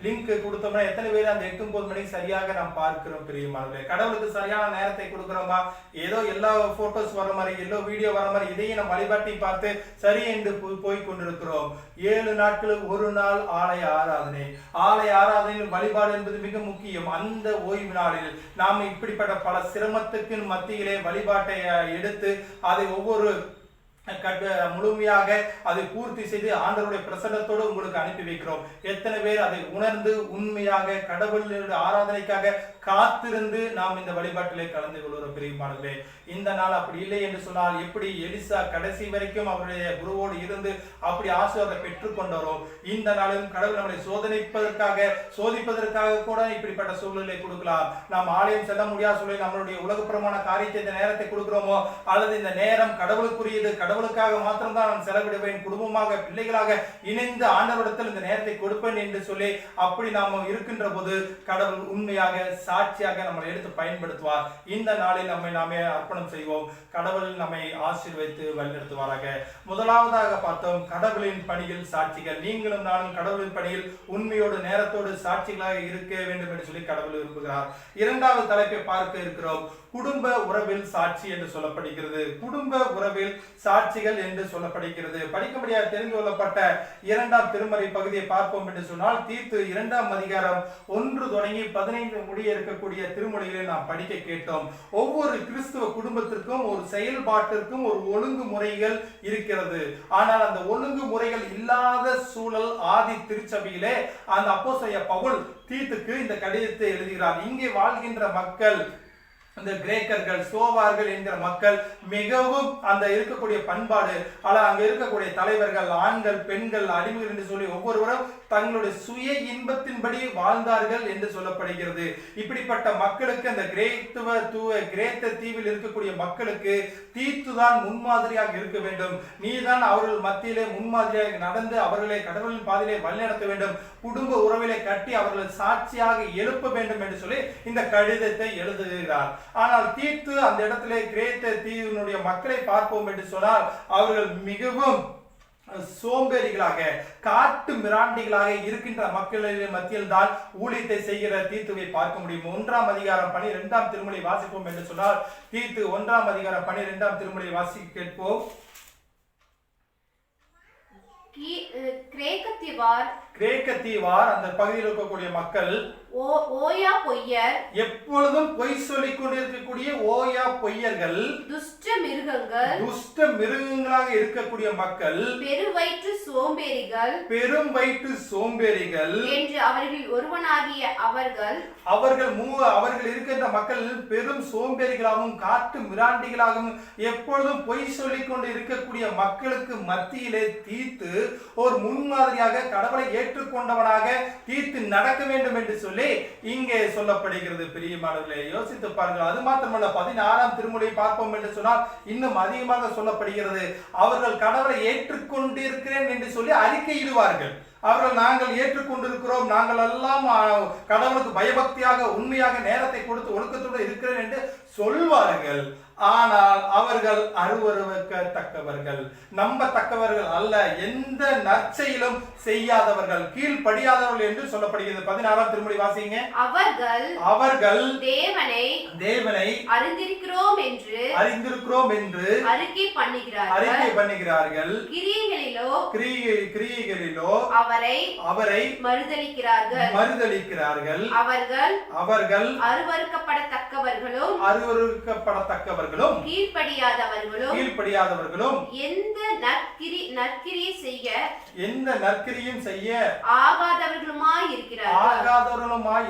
லிங்க் கொடுத்தோம்னா எத்தனை பேர் அந்த 8:30 மணிக்கு சரியாக நாம் பார்க்கிறோம்? பிரியமானவர்களே, கடவுளுக்கு சரியான நேரத்தை கொடுக்கிறோமா? ஏதோ எல்லா போட்டோஸ் வர மாதிரி, எல்லா வீடியோ வர மாதிரி இதையும் நம்ம வழிபாட்டை பார்த்து சரி என்று போய் கொண்டிருக்கிறோம். 7 நாட்களுக்கு ஒரு நாள் ஆலய ஆராதனை. ஆலய ஆராதனையில் வழிபாடு என்பது மிக முக்கியம். அந்த ஓய்வு நாளில் நாம் இப்படிப்பட்ட பல சிரமத்துக்கு மத்தியிலே வழிபாட்டை எடுத்து அதை ஒவ்வொரு முழுமையாக அதை பூர்த்தி செய்து ஆண்டவருடைய பிரசன்னத்தோடு உங்களுக்கு அனுப்பி வைக்கிறோம். எத்தனை பேர் அதை உணர்ந்து உண்மையாக கடவுளுடைய ஆராதனைக்காக காத்திருந்து நாம் இந்த வழிபாட்டிலே கலந்து கொள்கிறோம்? பிரியமானவர்களே, இந்த நாள் அப்படி இல்லை என்று சொன்னால் எப்படி எலிசா கடைசி வரைக்கும் அவருடைய குருவோடு இருந்து அப்படி ஆசீர்வாதத்தை பெற்றுக்கொண்டாரோ, இந்த நாளிலும் கடவுள் நம்மளை சோதிப்பதற்காக கூட இப்படிப்பட்ட சூழ்நிலை கொடுக்கலாம். நாம் ஆலயம் செல்ல முடியாத சூழலில் நம்மளுடைய உலகப்புறமான காரியத்தை இந்த நேரத்தை கொடுக்கிறோமோ, அல்லது இந்த நேரம் கடவுளுக்குரியது, கடவுளுக்காக மாத்திரம்தான் நான் செலவிடுவேன், குடும்பமாக பிள்ளைகளாக இணைந்து ஆண்டவரிடத்தில் இந்த நேரத்தை கொடுப்பேன் என்று சொல்லி அப்படி நாம் இருக்கின்ற போது கடவுள் உண்மையாக சாட்சியாக நம்மளை எடுத்து பயன்படுத்துவார். இந்த நாளில் நாமே அர்ப்பணம் செய்வோம். கடவுள் நம்மை ஆசீர்வதித்து வழிநடத்துவாராக. முதலாவதாக பார்த்தோம் கடவுளின் பணியில் சாட்சிகள். நீங்களும் நானும் கடவுளின் பணியில் உண்மையோடு நேரத்தோடு சாட்சிகளாக இருக்க வேண்டும் என்று சொல்லி கடவுள் விரும்புகிறார். இரண்டாவது தலைப்பை பார்க்க இருக்கிறோம். குடும்ப உறவில் சாட்சி என்று சொல்லப்படுகிறது. குடும்ப உறவில் சாட்சிகள் என்று சொல்லப்படுகிறது. படிக்கும்படியாக தெரிந்து கொள்ளப்பட்ட 2ஆம் திருமறை பகுதியை பார்ப்போம் என்று சொன்னால், தீத்து 2ஆம் அதிகாரம் 1 தொடங்கி 15 முடிய இருக்கக்கூடிய திருமொழிகளை நாம் படிக்க கேட்டோம். ஒவ்வொரு கிறிஸ்துவ குடும்பத்திற்கும் ஒரு செயல்பாட்டிற்கும் ஒரு ஒழுங்குமுறைகள் இருக்கிறது. ஆனால் அந்த ஒழுங்குமுறைகள் இல்லாத சூழல் ஆதி திருச்சபையிலே அந்த அப்போஸ்தலனாகிய பவுல் தீத்துக்கு இந்த கடிதத்தை எழுதுகிறார். இங்கே வாழ்கின்ற மக்கள், இந்த கிரேக்கர்கள், சோவார்கள் என்கிற மக்கள் மிகவும் அந்த இருக்கக்கூடிய பண்பாடு, அல்ல அங்க இருக்கக்கூடிய தலைவர்கள், ஆண்கள், பெண்கள், அடிமைகள் என்று சொல்லி ஒவ்வொருவரும் தங்களுடைய சுய இன்பத்தின்படி வாழ்ந்தார்கள் என்று சொல்லப்படுகிறது. இப்படிப்பட்ட மக்களுக்கு அந்த கிரேத்த தீவில் இருக்கக்கூடிய மக்களுக்கு தீத்துதான் முன்மாதிரியாக இருக்க வேண்டும். நீதான் அவர்கள் மத்தியிலே முன்மாதிரியாக நடந்து அவர்களை கடவுளின் பாதையிலே வழிநடத்த வேண்டும். குடும்ப உறவிலே கட்டி அவர்களை சாட்சியாக எழுப்ப வேண்டும் என்று சொல்லி இந்த கடிதத்தை எழுதுகிறார். ஆனால் தீத்து அந்த இடத்திலே கிரேத்த தீவினுடைய மக்களை பார்ப்போம் என்று சொன்னால் அவர்கள் மிகவும் சோம்பேறிகளாக, காட்டு மிராண்டிகளாக இருக்கின்ற மக்களின் மத்தியில் தான் ஊழியத்தை செய்கிற தீத்துவை பார்க்க முடியும். 1ஆம் அதிகாரம் 12ஆம் திருமொழி வாசிப்போம் என்று சொன்னால், தீத்து 1ஆம் அதிகாரம் 12ஆம் திருமொழி வாசிக்க கேட்போம். கிரேக்கத்தீவார் அந்த பகுதியில் இருக்கக்கூடிய மக்கள் ஓயா பொய்யர், எப்பொழுதும் பொய் சொல்லிக் கொண்டிருக்கக்கூடிய ஓயா பொய்யர்கள், துஷ்ட மிருகங்களாக இருக்கக்கூடிய மக்கள், பெருவயிற்று சோம்பேறிகள் என்று அவர்கள் ஒருவனாகிய அவர்கள் இருக்கின்ற மக்கள் பெரும் சோம்பேறிகளாகவும் காட்டு மிராண்டிகளாகவும் எப்பொழுதும் பொய் சொல்லிக் கொண்டு இருக்கக்கூடிய மக்களுக்கு மத்தியிலே தீத்து ஒரு முன்மாதிரியாக கடவுளை ஏற்றுக்கொண்டவனாக தீத்து நடக்க வேண்டும் என்று சொல்லி இங்கே சொல்லப்படுகிறது. பிரியமானவர்களே, யோசித்து பாருங்கள். அது மாத்திரமல்ல, 16ஆம் திருமொழியை பார்ப்போம் என்று சொன்னால் இன்னும் அதிகமாக சொல்லப்படுகிறது. அவர்கள் கடவுளை ஏற்றுக்கொண்டிருக்கிறேன் என்று சொல்லி அறிக்கையிடுவார்கள். அவர்கள் நாங்கள் ஏற்றுக்கொண்டிருக்கிறோம், நாங்கள் எல்லாம் கடவுளுக்கு பயபக்தியாக உண்மையாக நேரத்தை கொடுத்து ஒழுக்கத்தோடு இருக்கிறேன் என்று சொல்வார்கள். ஆனால் அவர்கள் அருவருக்கத்தக்கவர்கள், நம்பத்தக்கவர்கள் அல்ல, எந்த நற்செயலும் செய்யாதவர்கள், கீழ்ப்படியாதவர்கள் என்று சொல்லப்படுகிறது. 16ஆம் திருமொழி வாசிங்க. அவர்கள் தேவனை அறிந்திருக்கிறோம் என்று அறிக்கை பண்ணுகிறார்கள். கிரியைகளிலோ அவரை மறுதலிக்கிறார்கள். அவர்கள் அருவருக்கப்படத்தக்கவர்களும் அருவருக்கப்படத்தக்கவர்களும் கீழ்ப்படியாதவர்களும் எந்த நற்கிரியும் செய்ய ஆகாதவர்களுமாய்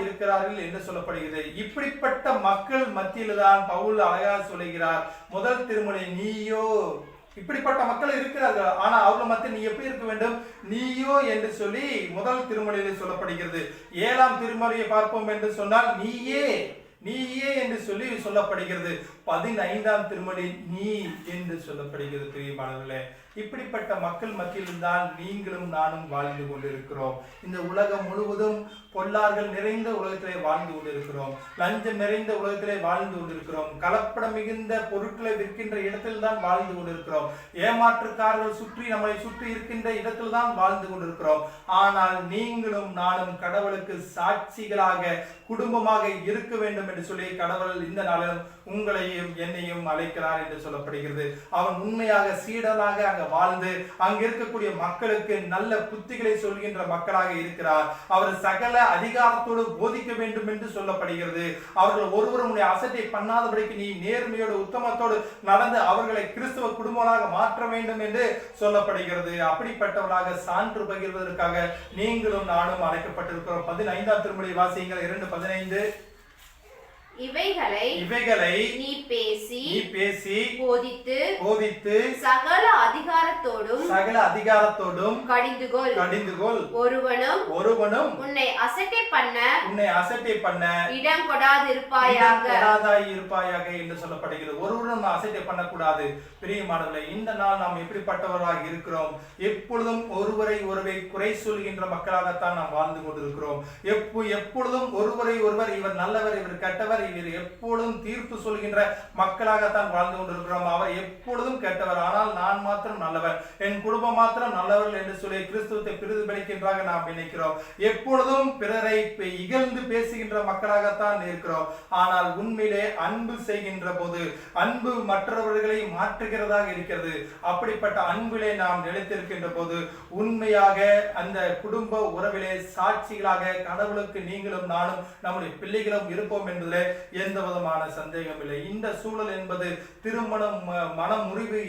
இருக்கிறார்கள் என்று சொல்லப்படுகிறது. இப்படிப்பட்ட மக்கள் மத்தியில்தான் பவுல் அழகா சொல்லுகிறார், முதல் திருமுறை நீயோ, இப்படிப்பட்ட மக்கள் இருக்கிறார்கள், ஆனா அவர்கள் மத்தியில் நீ எப்படி இருக்க வேண்டும், நீயோ என்று சொல்லி முதல் திருமுறையில் சொல்லப்படுகிறது. 7ஆம் திருமுறையை பார்ப்போம் என்று சொன்னால் நீயே என்று சொல்லி சொல்லப்படுகிறது. 15ஆம் திருமொழி நீ என்று சொல்லப்படுகிறது. பிரியமானவர்களே, இப்படிப்பட்ட மக்கள் மத்தியில் தான் நீங்களும் நானும் வாழ்ந்து கொண்டிருக்கிறோம். இந்த உலகம் முழுவதும் பொல்லார்கள் நிறைந்த உலகத்திலே வாழ்ந்து கொண்டிருக்கிறோம். லஞ்சம் நிறைந்த உலகத்திலே வாழ்ந்து கொண்டிருக்கிறோம். கலப்படம் மிகுந்த பொருட்களை விற்கின்ற இடத்தில் தான் வாழ்ந்து கொண்டிருக்கிறோம். ஏமாற்றுக்காரர்கள் நம்மை சுற்றி இருக்கின்ற இடத்தில் தான் வாழ்ந்து கொண்டிருக்கிறோம். ஆனால் நீங்களும் நானும் கடவுளுக்கு சாட்சிகளாக குடும்பமாக இருக்க வேண்டும் என்று சொல்லி கடவுள் இந்த நாளிலும் உங்களையும் என்னையும் அழைக்கிறார் என்று சொல்லப்படுகிறது. அவன் உண்மையாக சீடனாக அங்க வாழ்ந்து அங்க இருக்கக்கூடிய மக்களுக்கு நல்ல புத்திகளை சொல்கின்ற மக்களாக இருக்கிறார். அவர் சகல அதிகாரத்தோடு போதிக்க வேண்டும் என்று சொல்லப்படுகிறது. அவர்கள் ஒருவரும் அசட்டை பண்ணாதபடிக்கு நீ நேர்மையோடு உத்தமத்தோடு நடந்து அவர்களை கிறிஸ்துவ குடும்பமாக மாற்ற வேண்டும் என்று சொல்லப்படுகிறது. அப்படிப்பட்டவர்களாக சான்று பகிர்வதற்காக நீங்களும் நானும் அழைக்கப்பட்டிருக்கிறோம். 15ஆம் திருமுறை வாசியுங்கள், 2:15. இவைகளை நீ பேசி போதித்து சகல அதிகாரத்தோடும் கடிந்துகொள். ஒருவனும் உன்னை அசட்டை பண்ண இடம் கொடாதிருப்பாயாக என்று சொல்லப்படுகிறது. ஒருவரும் அசட்டை பண்ணக்கூடாது. பிரியமானவர்களே, இந்த நாள் நாம் எப்படிப்பட்டவர்களாக இருக்கிறோம்? எப்பொழுதும் ஒருவரை குறை சொல்கின்ற மக்களாகத்தான் நாம் வாழ்ந்து கொண்டிருக்கிறோம். எப்பொழுதும் ஒருவரை ஒருவர் இவர் நல்லவர், இவர் கெட்டவர், இவர் எப்பொழுதும் தீர்ப்பு சொல்கின்ற மக்களாகத்தான் வாழ்ந்து கொண்டிருக்கிறோம். அவர் எப்பொழுதும் கெட்டவர், ஆனால் நான் மாத்திரம் நல்லவர், என் குடும்பம் மாத்திரம் நல்லவர்கள் என்று சொல்லி கிறிஸ்துவத்தை பிரதிபலிக்கின்றாக நாம் நினைக்கிறோம். எப்பொழுதும் பிறரை இகழ்ந்து பேசுகின்ற மக்களாகத்தான் இருக்கிறோம். ஆனால் உண்மையிலே அன்பு செய்கின்ற போது அன்பு மற்றவர்களை மாற்றுகிறதாக இருக்கிறது. அப்படிப்பட்ட அன்பிலே நாம் நிலைத்திருக்கின்ற போது உண்மையாக அந்த குடும்ப உறவிலே சாட்சிகளாக கடவுளுக்கு நீங்களும் நானும் நம்முடைய பிள்ளைகளும் இருப்போம் என்பதிலே எந்த விதமான சந்தேகம் இல்லை. இந்த சூழல் என்பது திருமணம் மனமுறிவு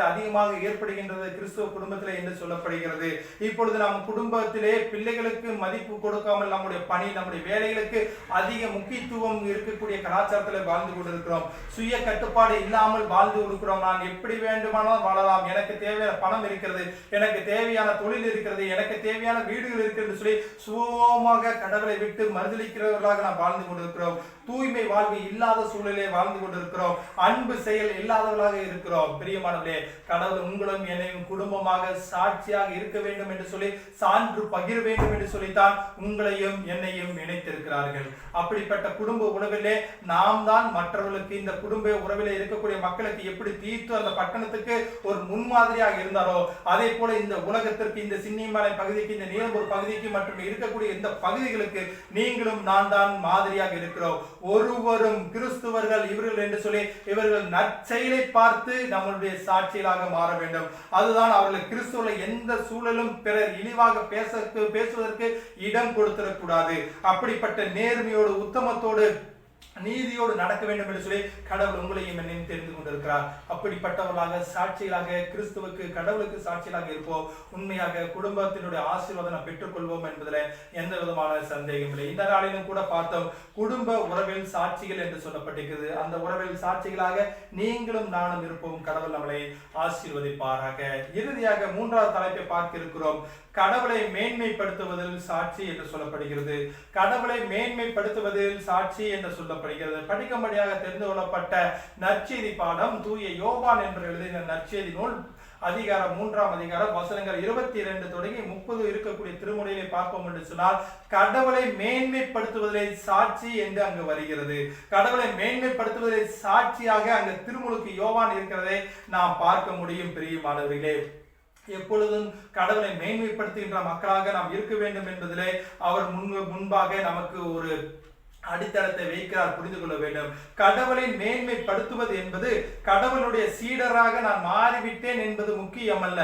அதிகமாக ஏற்படுகின்றது கிறிஸ்துவ குடும்பத்திலே என்று சொல்லப்படுகிறது. இப்பொழுது நாம் குடும்பத்திலே பிள்ளைகளுக்கு மதிப்பு கொடுக்காமல் நம்முடைய பணி, நம்முடைய வேலைகளுக்கு அதிக முக்கியத்துவம் இருக்கக்கூடிய கலாச்சாரத்தில் வாழ்ந்து கொண்டிருக்கிறோம். சுய கட்டுப்பாடு இல்லாமல் வாழ்ந்து கொடுக்கிறோம். நான் எப்படி வேண்டுமானாலும் வாழலாம், எனக்கு தேவையான பணம் இருக்கிறது, எனக்கு தேவையான தொழில் இருக்கிறது, எனக்கு தேவையான வீடுகள் இருக்கிறது சொல்லி சுகமாக கடவுளை விட்டு மறுதளிக்கிறவர்களாக நாம் வாழ்ந்து கொண்டிருக்கிறோம். தூய்மை வாழ்வு இல்லாத சூழலே வாழ்ந்து கொண்டிருக்கிறோம். அன்பு செயல் இல்லாதவர்களாக இருக்கிறோம். பிரியமானவர்களே, கடவுள் உங்களும் என்னையும் குடும்பமாக சாட்சியாக இருக்க வேண்டும் என்று சொல்லி சான்று பகிர வேண்டும் என்று சொல்லித்தான் உங்களையும் என்னையும் இணைத்திருக்கிறார்கள். அப்படிப்பட்ட குடும்ப உறவிலே நாம் தான் மற்றவர்களுக்கு, இந்த குடும்ப உறவிலே இருக்கக்கூடிய மக்களுக்கு எப்படி தீர்த்து அந்த பட்டணத்துக்கு ஒரு முன்மாதிரியாக இருந்தாரோ அதே போல இந்த உலகத்திற்கு, இந்த சின்னிமலை பகுதிக்கு, இந்த நீலம்பூர் பகுதிக்கு மற்றும் இருக்கக்கூடிய இந்த பகுதிகளுக்கு நீங்களும் நான் தான் மாதிரியாக இருக்கிறோம். ஒருவரும் கிறிஸ்துவர்கள் இவர்கள் என்று சொல்லி இவர்கள் நற்செயலை பார்த்து நம்மளுடைய சாட்சிகளாக மாற வேண்டும். அதுதான் அவர்கள் கிறிஸ்துவ எந்த சூழலும் பிறர் இழிவாக பேசுவதற்கு இடம் கொடுத்திடக்கூடாது. அப்படிப்பட்ட நேர்மையோடு உத்தமத்தோடு நீதியோடு நடக்க வேண்டும் என்று சொல்லி கடவுள் உங்களையும் என்னையும் தெரிந்து கொண்டிருக்கிறார். அப்படிப்பட்டவர்களாக சாட்சிகளாக கிறிஸ்துவுக்கு கடவுளுக்கு சாட்சிகளாக இருப்போம். உண்மையாக குடும்பத்தினுடைய ஆசீர்வாதம் பெற்றுக்கொள்வோம் என்பதில் எந்த விதமான சந்தேகம் இல்லை. இந்த நாளிலும் கூட பார்த்தோம், குடும்ப உறவில் சாட்சிகள் என்று சொல்லப்பட்டிருக்கிறது. அந்த உறவில் சாட்சிகளாக நீங்களும் நானும் இருப்போம். கடவுள் நம்மளை ஆசீர்வதிப்பாராக. இறுதியாக 3வது தலைப்பை பார்க்க இருக்கிறோம். கடவுளை மேன்மைப்படுத்துவதில் சாட்சி என்று சொல்லப்படுகிறது. கடவுளை மேன்மைப்படுத்துவதில் சாட்சி என்று சொல்லப்படுகிறது. படிக்கும்படியாக தெரிந்து கொள்ளப்பட்ட நற்செய்தி பாடம் தூய யோவான் என்று எழுதின நற்செய்தி நூல் அதிகாரம் 3ஆம் அதிகாரம் வசனங்கள் 22 தொடங்கி 30 இருக்கக்கூடிய திருமுறையை பார்ப்போம் என்று சொன்னால், கடவுளை மேன்மைப்படுத்துவதிலே சாட்சி என்று அங்கு வருகிறது. கடவுளை மேன்மைப்படுத்துவதிலே சாட்சியாக அங்கு திருமுழுக்கு யோவான் இருக்கிறதை நாம் பார்க்க முடியும். பிரியமானவர்களே, எப்பொழுதும் கடவுளை மேன்மைப்படுத்துகின்ற மக்களாக நாம் இருக்க வேண்டும் என்பதிலே அவர் முன்பாக நமக்கு ஒரு அடித்தளத்தை வைக்கிறார். புரிந்து கொள்ள வேண்டும். கடவுளை மேன்மைப்படுத்துவது என்பது கடவுளுடைய சீடராக நான் மாறிவிட்டேன் என்பது முக்கியம் அல்ல.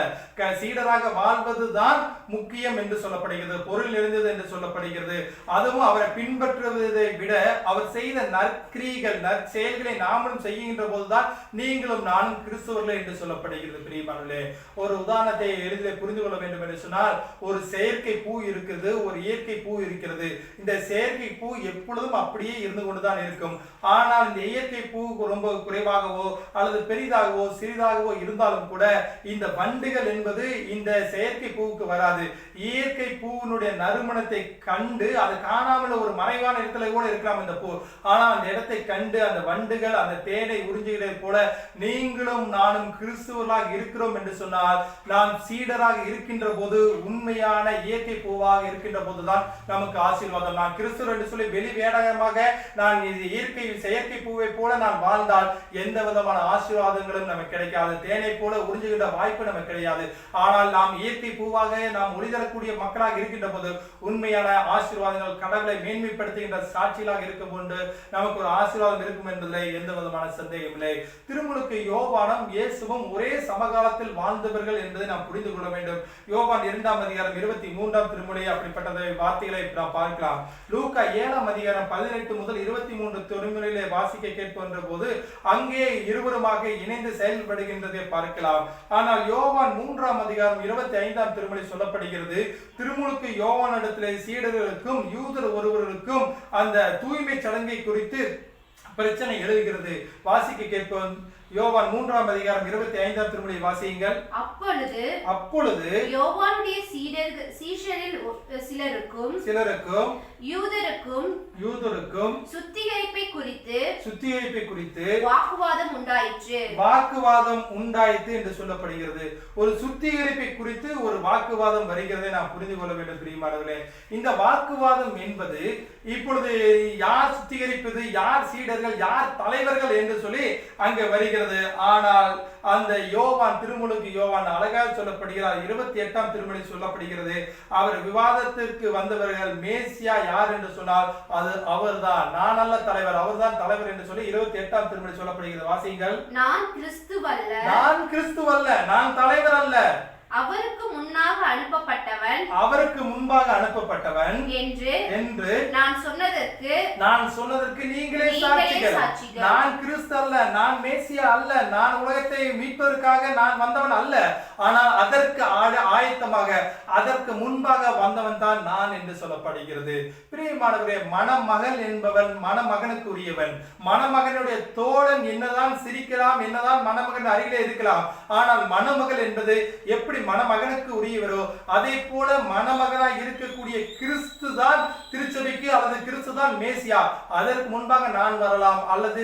சீடராக வாழ்வதுதான் முக்கியம் என்று சொல்லப்படுகிறது. பொருள் எழுந்தது என்று சொல்லப்படுகிறது. அதுவும் அவரை பின்பற்றுவதை விட அவர் செய்த நற்கிரிகள் நற்செயல்களை நாமளும் செய்கின்ற போதுதான் நீங்களும் நானும் கிறிஸ்துவர்கள் என்று சொல்லப்படுகிறது. பிரியமானவர்களே, ஒரு உதாரணத்தை எளிதில் புரிந்து கொள்ள வேண்டும் என்று சொன்னால், ஒரு செயற்கை பூ இருக்கிறது, ஒரு இயற்கை பூ இருக்கிறது. இந்த செயற்கை பூ எப்பொழுதும் அப்படியே இருந்து கொண்டுதான் இருக்கும். ஆனால் இந்த இயற்கை பூ ரொம்ப குறைவாகவோ அல்லது பெரிதாகவோ சிறிதாகவோ இருந்தாலும் கூட இந்த வண்டுகள் என்பது இந்த செயற்கை பூவுக்கு வராது. இயற்கை பூவினுடைய நறுமணத்தை கண்டு அது காணாமல் ஒரு மறைவான இடத்துல கூட இருக்கலாம் இந்த பூ. ஆனால் அந்த இடத்தை கண்டு அந்த வண்டுகள் அந்த தேனை உறிஞ்சுகிறதை போல நீங்களும் நானும் கிறிஸ்துவர்களாக இருக்கிறோம் என்று சொன்னால், நாம் சீடராக இருக்கின்ற போது உண்மையான இயற்கை பூவாக இருக்கின்ற போதுதான் நமக்கு ஆசீர்வாதம். நான் கிறிஸ்துவர் என்று சொல்லி வெளி வேடகமாக நான் இயற்கை செயற்கை பூவை போல நான் வாழ்ந்தால் எந்த விதமான ஆசீர்வாதங்களும் நமக்கு கிடைக்காது. தேனை போல உறிஞ்சுகின்ற வாய்ப்பு நமக்கு கிடையாது. ஆனால் நாம் இயற்கை பூவாக நாம் ஒளிதரக்கூடிய மக்களாக இருக்கின்ற போது உண்மையான ஆசீர்வாதங்கள் கடவுளை மேன்மைப்படுத்துகின்ற சாட்சிகளாக இருக்கும் போது நமக்கு ஒரு ஆசீர்வாதம் இருக்கும் என்பதில் எந்த விதமான சந்தேகம் இல்லை. திருமுழுக்கு யோவானும் இயேசுவும் ஒரே சமகாலத்தில் வாழ்ந்தவர்கள் என்பதை நாம் புரிந்து கொள்ள வேண்டும். யோவான் 2ஆம் அதிகாரம் 23ஆம் திருமுறை அப்படிப்பட்ட வார்த்தைகளை நாம் பார்க்கலாம். லூக்கா 7ஆம் அதிகாரம் 18 முதல் 23 திருமுறையிலே வாசிக்க கேட்கின்ற போது அங்கே இருவருமாக இணைந்து செயல்படுகின்றதை பார்க்கலாம். ஆனால் யோவான் 3ஆம் அதிகாரம் 25ஆம் திருமுறை சொல்லப்படுகிறது, திருமுழுக்கு யோவானிடத்திலே சீடர்களுக்கும் யூதர் ஒருவருக்கும் அந்த தூய்மை சடங்கை குறித்து பிரச்சனை எழுகிறது. வாசிக்க கேட்போம். யோவான் 3ஆம் அதிகாரம் 25ஆம் திருமுறை வாசியுங்கள். அப்பொழுது யோவானுடைய சீஷரில் சிலருக்கும் யூதருக்கும் சுத்திகரிப்பை குறித்து வாக்குவாதம் உண்டாயிற்று என்று சொல்லப்படுகிறது. ஒரு சுத்திகரிப்பை குறித்து ஒரு வாக்குவாதம் வருகிறதை நாம் புரிந்து கொள்ள வேண்டும். பிரியமானவர்களே, இந்த வாக்குவாதம் என்பது இப்பொழுது யார் சுத்திகரிப்பது, யார் சீடர்கள், யார் தலைவர்கள் என்று சொல்லி அங்கே வருகிறது. ஆனால் அந்த யோவான் திருமுழுக்கு யோவான் அழகாக சொல்லப்படுகிறார். 28ஆம் திருமுறை சொல்லப்படுகிறது, அவர் விவாதத்திற்கு வந்தவர்கள் மேசியா யார் என்று சொன்னால் அது அவர்தான், நான் அல்ல தலைவர், அவர்தான் தலைவர் என்று சொல்லி 28ஆம் திருமுறை சொல்லப்படுகிறது. வாசியுங்கள். நான் கிறிஸ்துவல்ல, நான் தலைவர் அல்ல, அவருக்கு முன்பாக அனுப்பப்பட்டவன் என்று நான் சொன்னதற்கு நீங்களே சாட்சிகள். நான் கிறிஸ்து அல்ல, நான் மேசியா அல்ல, நான் உலகத்தை மீட்பதற்காக நான் வந்தவன் அல்ல. ஆனால் அதற்கு ஆயத்தமாக அதற்கு முன்பாக வந்தவன் தான் நான் என்று சொல்லப்படுகிறது. பிரியமானவரே, மணமகள் என்பவன் மணமகனுக்கு உரியவன். மணமகனுடைய தோழன் என்னதான் சிரிக்கலாம், என்னதான் மணமகன் அருகிலே இருக்கலாம், ஆனால் மணமகள் என்பது எப்படி மணமகனுக்கு உரியவரோ அதே போல மணமகனாய் இருக்கக்கூடிய கிறிஸ்து தான் திருச்சபைக்கு, அல்லது கிறிஸ்து தான் மேசியா. அதற்கு முன்பாக நான் வரலாம், அல்லது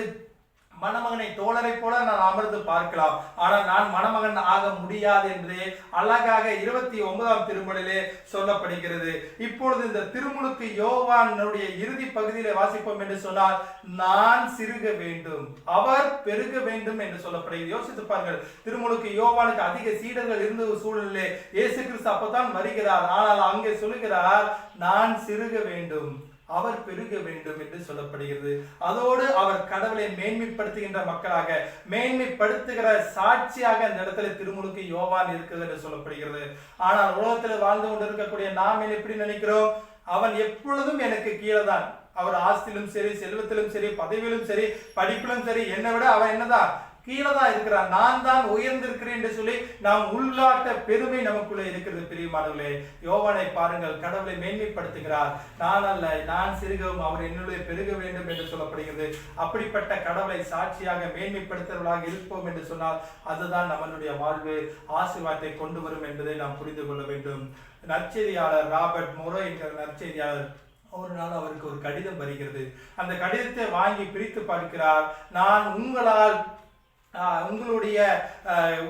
மணமகனை தோழரை போல நான் அமர்ந்து பார்க்கலாம், ஆனால் நான் மணமகன் ஆக முடியாது என்பதே அழகாக 29ஆம் திருமுறையிலே சொல்லப்படுகிறது. இப்பொழுது இந்த திருமுழுக்கு யோவானுடைய இறுதி பகுதியிலே வாசிப்போம் என்று சொன்னால், நான் சிறுக வேண்டும் அவர் பெருக வேண்டும் என்று சொல்லப்படுகிறது. யோசித்து பாருங்கள், திருமுழுக்கு யோவானுக்கு அதிக சீடர்கள் இருந்த சூழலிலே இயேசு கிறிஸ்து அப்பதான் வருகிறார். ஆனால் அங்கே சொல்லுகிறார், நான் சிறுக வேண்டும் அவர் பெருக வேண்டும் என்று சொல்லப்படுகிறது. அதோடு அவர் கடவுளை மேன்மைப்படுத்துகின்ற மக்களாக, மேன்மைப்படுத்துகிற சாட்சியாக அந்த இடத்துல திருமுழுக்கு யோவான் இருக்கிறது என்று சொல்லப்படுகிறது. ஆனால் உலகத்தில் வாழ்ந்து கொண்டு இருக்கக்கூடிய நாம் எப்படி நினைக்கிறோம்? அவன் எப்பொழுதும் எனக்கு கீழே தான், அவர் ஆஸ்தியிலும் சரி, செல்வத்திலும் சரி, பதவியிலும் சரி, படிப்பிலும் சரி, என்னை விட அவன் என்னதான் கீழே தான் இருக்கிறான், நான் தான் உயர்ந்திருக்கிறேன் என்று சொல்லி நாம் உள்நாட்ட பெருமை நமக்குள்ளே இருக்கிறது. பிரியமானவர்களே, யோவானை பாருங்கள், கடவுளை மேன்மைப்படுத்துகிறார். நான் அல்ல, நான் சிறுகவும் அவர் என்னுடைய பெருக வேண்டும் என்று சொல்லப்படுகிறது. அப்படிப்பட்ட கடவுளை சாட்சியாக மேன்மைப்படுத்துவர்களாக இருப்போம் என்று சொன்னால் அதுதான் நம்மளுடைய வாழ்வு ஆசீர்வாதத்தை கொண்டு வரும் என்பதை நாம் புரிந்து கொள்ள வேண்டும். நற்செய்தியாளர் ராபர்ட் மொரோ என்கிற நற்செய்தியாளர் ஒரு நாள் அவருக்கு ஒரு கடிதம் வருகிறது. அந்த கடிதத்தை வாங்கி பிரித்து பார்க்கிறார். நான் உங்களால்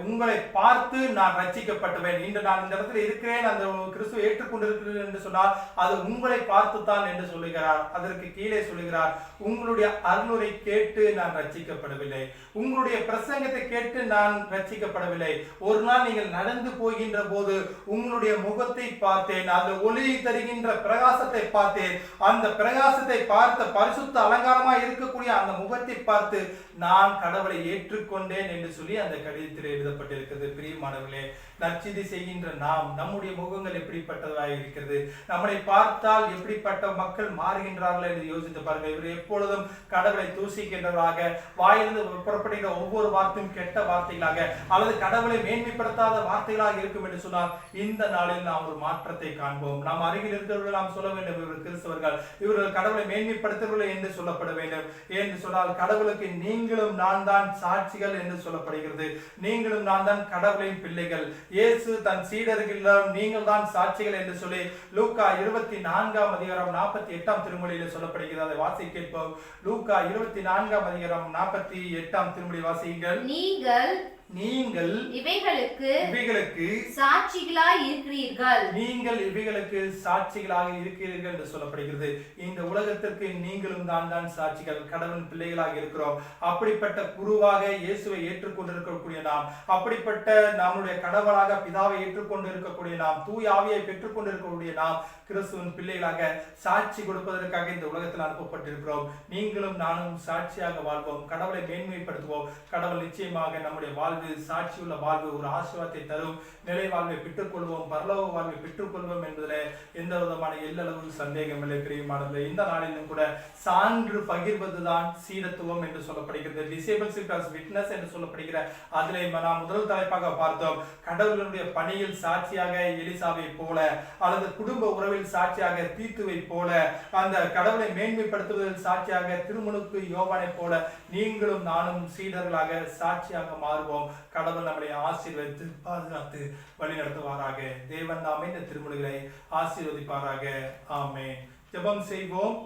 உங்களை பார்த்து நான் ரட்சிக்கப்பட்டுவேன். இன்று நான் இந்த இடத்துல இருக்கிறேன், அந்த கிறிஸ்துவை ஏற்றுக்கொண்டிருக்கிறேன் என்று சொன்னால் அது உங்களை பார்த்து தான் என்று சொல்லுகிறார். அதற்கு கீழே சொல்லுகிறார், உங்களுடைய அருளுரை கேட்டு நான் ரட்சிக்கப்படவில்லை, உங்களுடைய பிரசங்கத்தை கேட்டு நான் ரட்சிக்கப்படவில்லை. ஒரு நாள் நீங்கள் நடந்து போகின்ற போது உங்களுடைய முகத்தை பார்த்தேன், அந்த ஒளி தருகின்ற பிரகாசத்தை பார்த்தேன். அந்த பிரகாசத்தை பார்த்த பரிசுத்த அலங்காரமாய் இருக்கக்கூடிய அந்த முகத்தை பார்த்து நான் கடவுளை ஏற்றுக்கொண்டேன் என்று சொல்லி அந்த கடிதத்தில் எழுதப்பட்டிருக்கிறது. பிரியமானவர்களே, நற்செய்தி செய்கின்ற நாம், நம்முடைய முகங்கள் எப்படிப்பட்டதாக இருக்கிறது, நம்மளை பார்த்தால் எப்படிப்பட்ட மக்கள் மாறுகின்றார்கள் என்று யோசித்து பாருங்கள். இவர் எப்பொழுதும் கடவுளை தூசிக்கின்றவராக, வாயிலிருந்து புறப்படுகிற ஒவ்வொரு வார்த்தையும் கெட்ட வார்த்தைகளாக அல்லது கடவுளை மேன்மைப்படுத்தாத வார்த்தைகளாக இருக்கும் என்று சொன்னால் இந்த நாளில் நாம் ஒரு மாற்றத்தை காண்போம். நாம் அருகில் இருக்கிறவர்கள் நாம் சொல்ல வேண்டும், இவர்கள் கிறிஸ்தவர்கள், இவர்கள் கடவுளை மேன்மைப்படுத்தவில்லை என்று சொல்லப்பட வேண்டும். என்று சொன்னால் கடவுளுக்கு நீங்களும் நான் தான் சாட்சிகள் என்று சொல்லப்படுகிறது. நீங்களும் நான் தான் கடவுளின் பிள்ளைகள். இயேசு தன் சீடர்களிடம் நீங்கள் தான் சாட்சிகள் என்று சொல்லி லூக்கா 24ஆம் அதிகாரம் 48ஆம் திருமொழியில் சொல்லப்படுகிறது. அதை வாசி கேட்போம். லூக்கா 24ஆம் அதிகாரம் 48ஆம் திருமொழி வாசியுங்கள். நீங்கள் இவைகளுக்கு சாட்சிகளாய் இருக்கிறீர்கள். நீங்கள் இவைகளுக்கு சாட்சிகளாக இருக்கிறீர்கள் என்று சொல்லப்படுகிறது. இந்த உலகத்திற்கு நீங்களும் தான் சாட்சிகள், கடவுள் பிள்ளைகளாக இருக்கிறோம். அப்படிப்பட்ட குருவாக இயேசுவை ஏற்றுக்கொண்டிருக்கக்கூடிய நாம், அப்படிப்பட்ட நம்முடைய கடவுளாக பிதாவை ஏற்றுக்கொண்டு இருக்கக்கூடிய நாம், தூய ஆவியை பெற்றுக் கொண்டிருக்கக்கூடிய நாம் கிறிஸ்துவின் பிள்ளைகளாக சாட்சி கொடுப்பதற்காக இந்த உலகத்தில் அனுப்பப்பட்டிருக்கிறோம். நீங்களும் நானும் சாட்சியாக வாழ்வோம், கடவுளை மேன்மைப்படுத்துவோம். கடவுள் நிச்சயமாக நம்முடைய வாழ்வு சாட்சியுள்ள வாழ்வு, ஒரு ஆசீர்வாதத்தை தரும் நிலை வாழ்வை பெற்றுக்கொள்வோம், பரலோக வாழ்வை பெற்றுக்கொள்வோம் என்பதில் எந்த விதமான எல்லளவு சந்தேகம் இல்லை. பிரியமானது, இந்த நாளிலும் கூட சான்று பகிர்வதுதான் சீடத்துவம் என்று சொல்லப்படுகிறது. டிசேபிள்ஷிப் ஆஸ் விட்னஸ் என்று சொல்லப்படுகிற அதிலே நாம் முதல் தலைப்பாக பார்த்தோம். கடவுளுடைய பணியில் சாட்சியாக எலிசாவை போல, அல்லது குடும்ப உறவில் சாட்சியாக தீத்துவை போல, அந்த கடவுளை மேன்மைப்படுத்துவதில் சாட்சியாக திருமுழுக்கு யோவானை போல நீங்களும் நானும் சீடர்களாக சாட்சியாக மாறுவோம். கடவுள் நம்மளை ஆசீர்வதித்து பாதுகாத்து வழிநடத்துவாராக. தேவன் நாமே இந்த திருமுழுகளை ஆசீர்வதிப்பாராக. ஆமென். ஜெபம் செய்வோம்.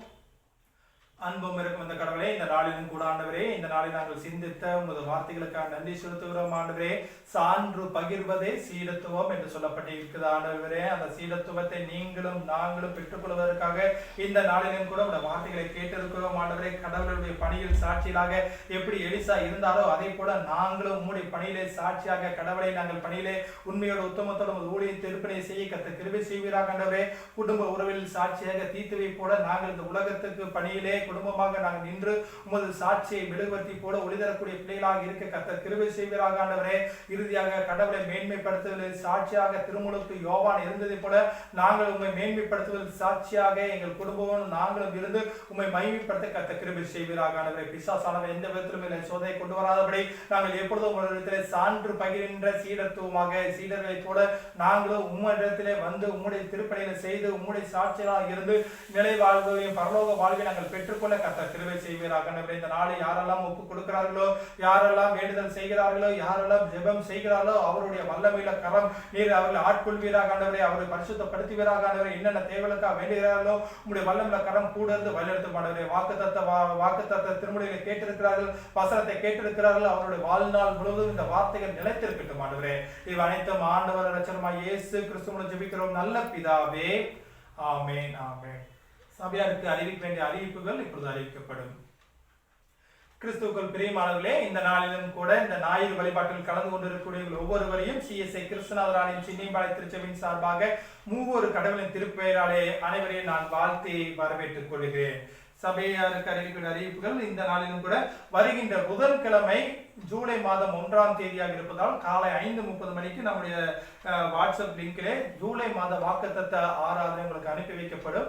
அன்பும் இருக்கும் இந்த கடவுளே, இந்த நாளிலும் கூட ஆண்டவரே, இந்த நாளில் நாங்கள் சிந்தித்த உமது வார்த்தைகளுக்காக நன்றி செலுத்துகிறோம் ஆண்டவரே. சான்று பகிர்வதே சீடத்துவம் என்று சொல்லப்பட்டிருக்கிறது ஆண்டவரே. அந்த சீடத்துவத்தை நீங்களும் நாங்களும் பெற்றுக்கொள்வதற்காக இந்த நாளிலும் கூட உடைய வார்த்தைகளை கேட்டிருக்கிறோம் ஆண்டவரே. கடவுளுடைய பணியில் சாட்சியாக எப்படி எலிசா இருந்தாரோ அதே போல நாங்களும் உம்முடைய பணியிலே சாட்சியாக கடவுளை நாங்கள் பணியிலே உண்மையோட உத்தமத்தோட ஊழிய திருப்பணியை செய்ய கத்த கிருபை செய்வீராக ஆண்டவரே. குடும்ப உறவில் சாட்சியாக தீத்துவை போல நாங்கள் இந்த உலகத்துக்கு பணியிலே குடும்பமாக நாங்கள் நின்று உமது சாட்சியை மெழுகுவர்த்தி போல ஒளிதரக்கூடிய பிள்ளைகளாக இருக்க கர்த்தர் கிருபை செய்வீராக ஆண்டவரே. இறுதியாக கடவுளை மேன்மைப்படுத்துவதில் சாட்சியாக திருமுழுக்கு யோவான் இருந்ததை போல நாங்கள் உண்மை மேன்மைப்படுத்துவதில் சாட்சியாக எங்கள் குடும்பமும் நாங்களும் இருந்து உண்மை மகிமைப்படுத்த கர்த்தர் கிருபை செய்வீராக ஆண்டவரே. பிசாசானவர் எந்த விதத்திலும் இல்லை சோதனை கொண்டு வராதபடி நாங்கள் எப்பொழுதும் உங்களிடத்திலே சான்று பகிர்கின்ற சீடத்துவமாக சீடர்களை போல நாங்களும் உம்மிடத்திலே வந்து உம்முடைய திருப்பணிகளை செய்து உம்முடைய சாட்சிகளாக இருந்து நிலை வாழ்வையும் பரலோக வாழ்வை நாங்கள் பெற்றுக்கொள்ள கர்த்தர் கிருபை செய்வீராக. இந்த நாளை யாரெல்லாம் ஒப்பு கொடுக்கிறார்களோ, யாரெல்லாம் வேண்டுதல் செய்கிறார்களோ, யாரெல்லாம் ஜெபம் செய்கிறார்களோ அவருடைய வல்லமையில கரம் நீர் அவர்களை ஆட்கொள்வீராக ஆண்டவரே. அவரை பரிசுத்தப்படுத்துவீராக ஆண்டவரே. என்னென்ன தேவைகளுக்காக வேண்டுகிறார்களோ உங்களுடைய வல்லமையில கரம் கூட இருந்து வழிநடத்தும் ஆண்டவரே. வாக்குத்தத்த திருமுறைகளை கேட்டிருக்கிறார்கள், வசனத்தை கேட்டிருக்கிறார்கள். அவருடைய வாழ்நாள் முழுவதும் இந்த வார்த்தைகள் நிலைத்திருக்கட்டும் ஆண்டவரே. இவ் அனைத்தும் ஆண்டவர் இரட்சகருமாகிய இயேசு கிறிஸ்துவின் ஜெபிக்கிறோம் நல்ல பிதாவே. ஆமென். ஆமென். சபையாருக்கு அறிவிக்க வேண்டிய அறிவிப்புகள் இப்பொழுது அறிவிக்கப்படும். கிறிஸ்துவுக்குள் பிரியமானவர்களே, இந்த நாளிலும் கூட இந்த ஞாயிறு வழிபாட்டில் கலந்து கொண்டிருக்கக்கூடிய ஒவ்வொருவரையும் CSI கிறிஸ்துநாதராணியின் சின்னியம்பாளைய திருச்சபையின் சார்பாக மூவொரு கடவுளின் திருப்பெயராலே அனைவரையும் நான் வாழ்த்தி வரவேற்றுக் கொள்கிறேன். சபையாருக்கு அறிவிக்கிற அறிவிப்புகள் இந்த நாளிலும் கூட வருகின்ற புதன்கிழமை ஜூலை மாதம் 1ஆம் தேதியாக இருப்பதால் காலை 5:30 மணிக்கு நம்முடைய வாட்ஸ்அப் லிங்கிலே ஜூலை மாத வாக்குத்தத்த ஆராதனை உங்களுக்கு அனுப்பி வைக்கப்படும்.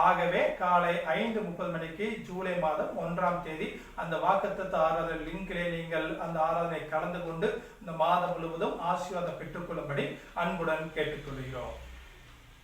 ஆகவே காலை 5:30 மணிக்கு ஜூலை மாதம் 1ஆம் தேதி அந்த வாக்குத்தத்த ஆராதனை லிங்கிலே நீங்கள் அந்த ஆராதனை கலந்து கொண்டு இந்த மாதம் முழுவதும் ஆசீர்வாதம் பெற்றுக்கொள்ளும்படி அன்புடன் கேட்டுக்கொள்கிறோம்.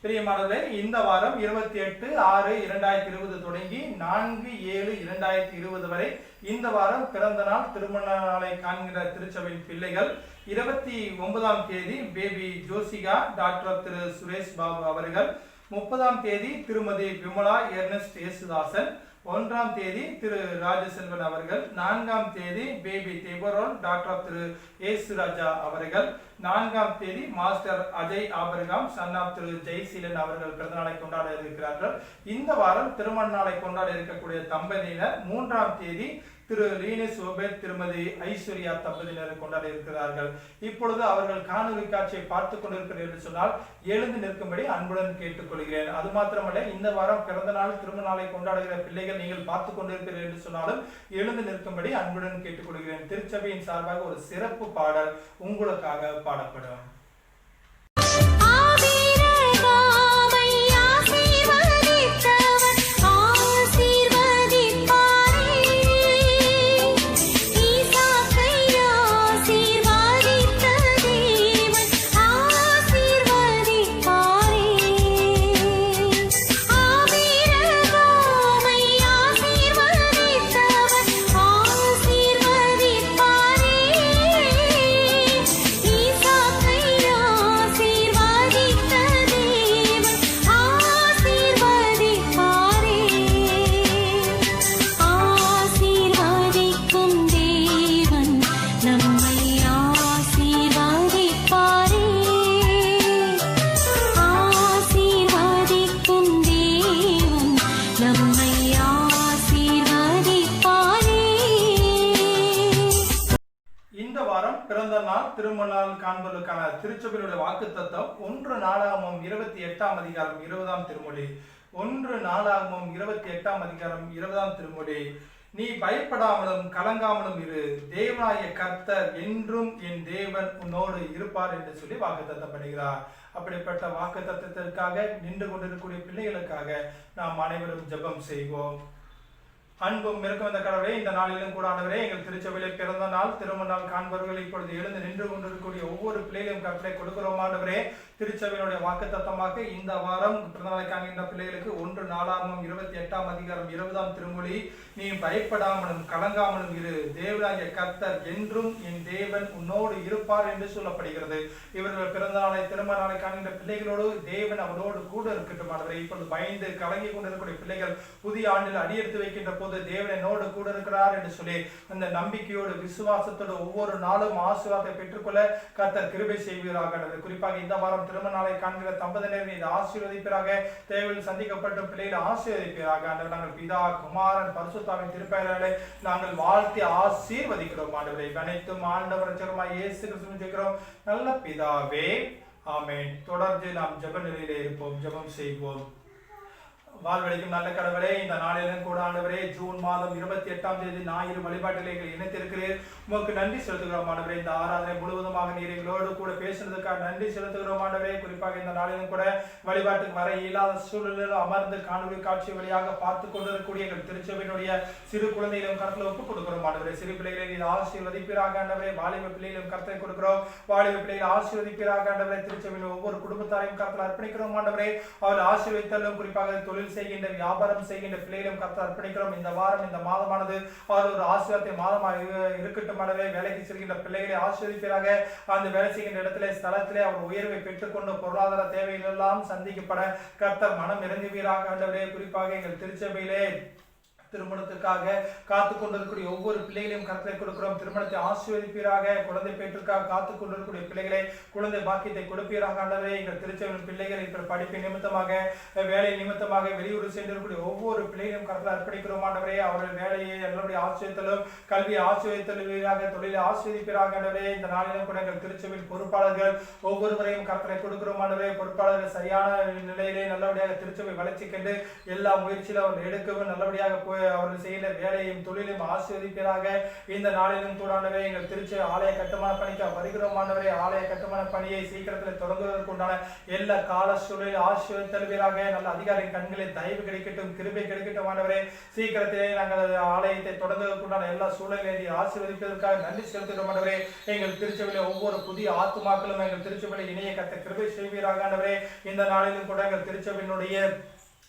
பிரியமானவர்களே, இந்த வாரம் 28/6/2020 தொடங்கி 4/7/2020 வரை இந்த வாரம் பிறந்த நாள் திருமண நாளை காண்கிற திருச்சபையின் பிள்ளைகள் 29ஆம் தேதி பேபி ஜோசிகா டாக்டர் திரு சுரேஷ் பாபு அவர்கள், 30ஆம் தேதி திருமதி விமலா எர்னஸ்ட் ஏசுதாசன், 1ஆம் தேதி திரு ராஜசெல்வன் அவர்கள், 4ஆம் தேதி பேபி தெபரோல் டாக்டர் திரு ஏசுராஜா அவர்கள், 4ஆம் தேதி master Ajay Abraham son of Thiru Jeyaseelan அவர்கள் பிறந்தநாளை கொண்டாட இருக்கிறார்கள். இந்த வாரம் திருமண நாளை கொண்டாட இருக்கக்கூடிய தம்பதியினர் 3ஆம் தேதி திரு லீனஸ் ஓபேத் திருமதி ஐஸ்வர்யா தம்பதியினர் கொண்டாட இருக்கிறார்கள். இப்பொழுது அவர்கள் காணொலி காட்சியை பார்த்து கொண்டிருக்கிறேன் என்று சொன்னால் எழுந்து நிற்கும்படி அன்புடன் கேட்டுக்கொள்கிறேன். அது மாத்திரமல்ல, இந்த வாரம் பிறந்த நாள் திருமண நாளை கொண்டாடுகிற பிள்ளைகள் நீங்கள் பார்த்து கொண்டிருக்கிறீர்கள் என்று சொன்னாலும் எழுந்து நிற்கும்படி அன்புடன் கேட்டுக்கொள்கிறேன். திருச்சபையின் சார்பாக ஒரு சிறப்பு பாடல் உங்களுக்காக பாடப்படும். பிறந்த நாள் திருமண நாள் காண்பதற்கான திருச்சபையுடைய வாக்குத்தத்தம் 1 நாளாகமம் 28ஆம் அதிகாரம் 20ஆம் திருமொழி. 1 நாளாகமம் 28ஆம் அதிகாரம் 20ஆம் திருமொழி. நீ பயப்படாமலும் கலங்காமலும் இரு, தேவனாய கர்த்தர் என்றும் என் தேவன் உன்னோடு இருப்பார் என்று சொல்லி வாக்குத்தத்தம் பண்ணுகிறார். அப்படிப்பட்ட வாக்குத்தத்தத்திற்காக நின்று கொண்டிருக்கக்கூடிய பிள்ளைகளுக்காக நாம் அனைவரும் ஜெபம் செய்வோம். அன்பும் மிருக்கும் இந்த கடவுளே, இந்த நாளிலும் கூட ஆண்டவரே, எங்கள் திருச்சபையிலே பிறந்த நாள் திருமண நாள் காண்பவர்கள் இப்பொழுது எழுந்து நின்று கொண்டிருக்கக்கூடிய ஒவ்வொரு பிள்ளைகளையும் கருத்தை கொடுக்கிறோம் ஆண்டவரே. திருச்சபையினுடைய வாக்குத்தத்தமாக இந்த வாரம் பிறந்த நாளை காண்கின்ற பிள்ளைகளுக்கு 1 நாளாகமம் 28ஆம் அதிகாரம் 20ஆம் திருமொழி. நீ பயப்படாமலும் கலங்காமலும் இரு, தேவனாகிய கர்த்தர் என்றும் என் தேவன் உன்னோடு இருப்பார் என்று சொல்லப்படுகிறது. இவர்கள் பிறந்த நாளை திருமண நாளை காண்கின்ற பிள்ளைகளோடு தேவன் அவனோடு கூட இருக்கட்டும் ஆண்டவரே. இப்பொழுது பயந்து கலங்கி கொண்டிருக்கக்கூடிய பிள்ளைகள் புதிய ஆண்டில் அடியெடுத்து வைக்கின்ற போது தேவன் என்னோடு கூட இருக்கிறார் என்று சொல்லி அந்த நம்பிக்கையோடு விசுவாசத்தோடு ஒவ்வொரு நாளும் ஆசீர்வாதத்தை பெற்றுக்கொள்ள கர்த்தர் கிருபை செய்வீராக. குறிப்பாக இந்த வாரம் திருமண நாளை காண்கிற தம்பதியினர் இதை ஆசீர்வதிப்பீராக. தேவையில் சந்திக்கப்பட்ட பிள்ளைகளை ஆசீர்வதிப்பீராக. நாங்கள் பிதா குமாரன் பரிசுத்தாவின் திருப்பெயராலே நாங்கள் வாழ்த்தி ஆசீர்வதிக்கிறோம் ஆண்டவரை. அனைத்தும் ஆண்டவர் ரட்சகருமாகிய இயேசு கிறிஸ்துவின் ஜெபிக்கிறோம் நல்ல பிதாவே, ஆமென். தொடர்ந்து நாம் ஜெப நிலையிலே இருப்போம். ஜெபம் செய்வோம். வாழ்வழிக்கும் நல்ல கடவுளே, இந்த நாளிலும் கூட ஆண்டவரே, ஜூன் மாதம் 28ஆம் தேதி ஞாயிறு வழிபாட்டிலே இணைத்திருக்கிறேன். உமக்கு நன்றி செலுத்துகிறோம் ஆண்டவரே. இந்த ஆராதனை முழுவதுமாக நீர் எங்களோடு கூட பேசுனதுக்காக நன்றி செலுத்துகிறோம் ஆண்டவரே. குறிப்பாக இந்த நாளிலும் கூட வழிபாட்டுக்கு வர இயலாத சூழலில் அமர்ந்து காணொலி காட்சி வழியாக பார்த்து கொண்டிருக்கக்கூடிய எங்கள் திருச்சபையினுடைய சிறு குழந்தைகளும் கருத்தில் ஒப்புக் கொடுக்கிறோம் ஆண்டவரே. சிறு பிள்ளைகளை நீர் ஆசீர்வதிப்பீராக ஆண்டவரே. வாலிப பிள்ளைகளும் கருத்தை கொடுக்கிறோம். வாலிப பிள்ளைகளை ஆசீர்வதிப்பீராக ஆண்டவரே. திருச்சபையின் ஒவ்வொரு குடும்பத்தாரையும் கருத்தில் அர்ப்பணிக்கிறோம் ஆண்டவரே. அவர்கள் ஆசீர்வதித்தலும் குறிப்பாக தொழில் செய்கின்ற வியாபாரம் செய்கின்ற பிள்ளைகளும் கர்த்தர் அர்ப்பணிக்கிறோம். இந்த வாரம் இந்த மாதமானது அவர் ஒரு ஆசீர்வாதத்தை மாதமாக இருக்கட்டும் ஆண்டவரே. வேலைக்கு செல்கின்ற பிள்ளைகளை ஆசீர்வதிப்பீராக. அந்த வேலை செய்கின்ற இடத்திலே ஸ்தலத்திலே அவர் உயர்வை பெற்றுக்கொண்டு பொருளாதார தேவைகள் எல்லாம் சந்திக்கப்பட கர்த்தர் மனம் இறங்குவீராக ஆண்டவரே. குறிப்பாக எங்கள் திருச்சபையிலே திருமணத்துக்காக காத்து கொண்டிருக்கக்கூடிய ஒவ்வொரு பிள்ளைகளையும் கருத்தை கொடுக்கிறோம். திருமணத்தை ஆசீர்வதிப்பீராக. குழந்தை பேற்றுக்காக காத்து கொண்டிருக்கக்கூடிய பிள்ளைகளை குழந்தை பாக்கியத்தை கொடுப்பீராக ஆண்டவரே. எங்கள் திருச்சபையின் பிள்ளைகள் இப்ப படிப்பு நிமித்தமாக வேலை நிமித்தமாக வெளியூர் சென்றிருக்கக்கூடிய ஒவ்வொரு பிள்ளைகளையும் கருத்தில் அர்ப்பணிக்கிறோம் ஆண்டவரே. அவர்கள் வேலையை எல்லாருடைய ஆசீர்வதித்தலும் கல்வியை ஆசீர்வதித்தலுவீராக. தொழிலை ஆசீர்வதிப்பீராக ஆண்டவரே. இந்த நாளிலும் கூட எங்கள் திருச்சபையின் பொறுப்பாளர்கள் ஒவ்வொருவரையும் கருத்தை கொடுக்கிறோம் ஆண்டவரே. பொறுப்பாளர்கள் சரியான நிலையிலே நல்லபடியாக திருச்சபை வளர்ச்சி கண்டு எல்லா முயற்சியிலும் அவர்கள் எடுக்கவும் நல்லபடியாக போய் அவர்கள் செய்கிற வேலையும் தொழிலையும் ஆசீர்வதிப்பீராக. இந்த நாளிலும் கூட ஆண்டவரே, எங்கள் திருச்சி ஆலய கட்டுமான பணிக்கு வருகிறோம் ஆண்டவரே. ஆலய கட்டுமான பணியை சீக்கிரத்தில் தொடங்குவதற்கு உண்டான எல்லா கால சூழலில் ஆசீர்வதித்தல்வீராக. நல்ல அதிகாரியின் கண்களில் தயவு கிடைக்கட்டும், கிருபை கிடைக்கட்டும் ஆண்டவரே. சீக்கிரத்திலே நாங்கள் ஆலயத்தை தொடங்குவதற்கு உண்டான எல்லா சூழலை ஆசீர்வதிப்பதற்காக நன்றி செலுத்துகிறோம் ஆண்டவரே. எங்கள் திருச்சபையில ஒவ்வொரு புதிய ஆத்துமாக்களும் எங்கள் திருச்சபையில இணைய கத்த கிருபை செய்வீராக ஆண்டவரே. இந்த நாளிலும் கூட எங்கள் திருச்சபையினுடைய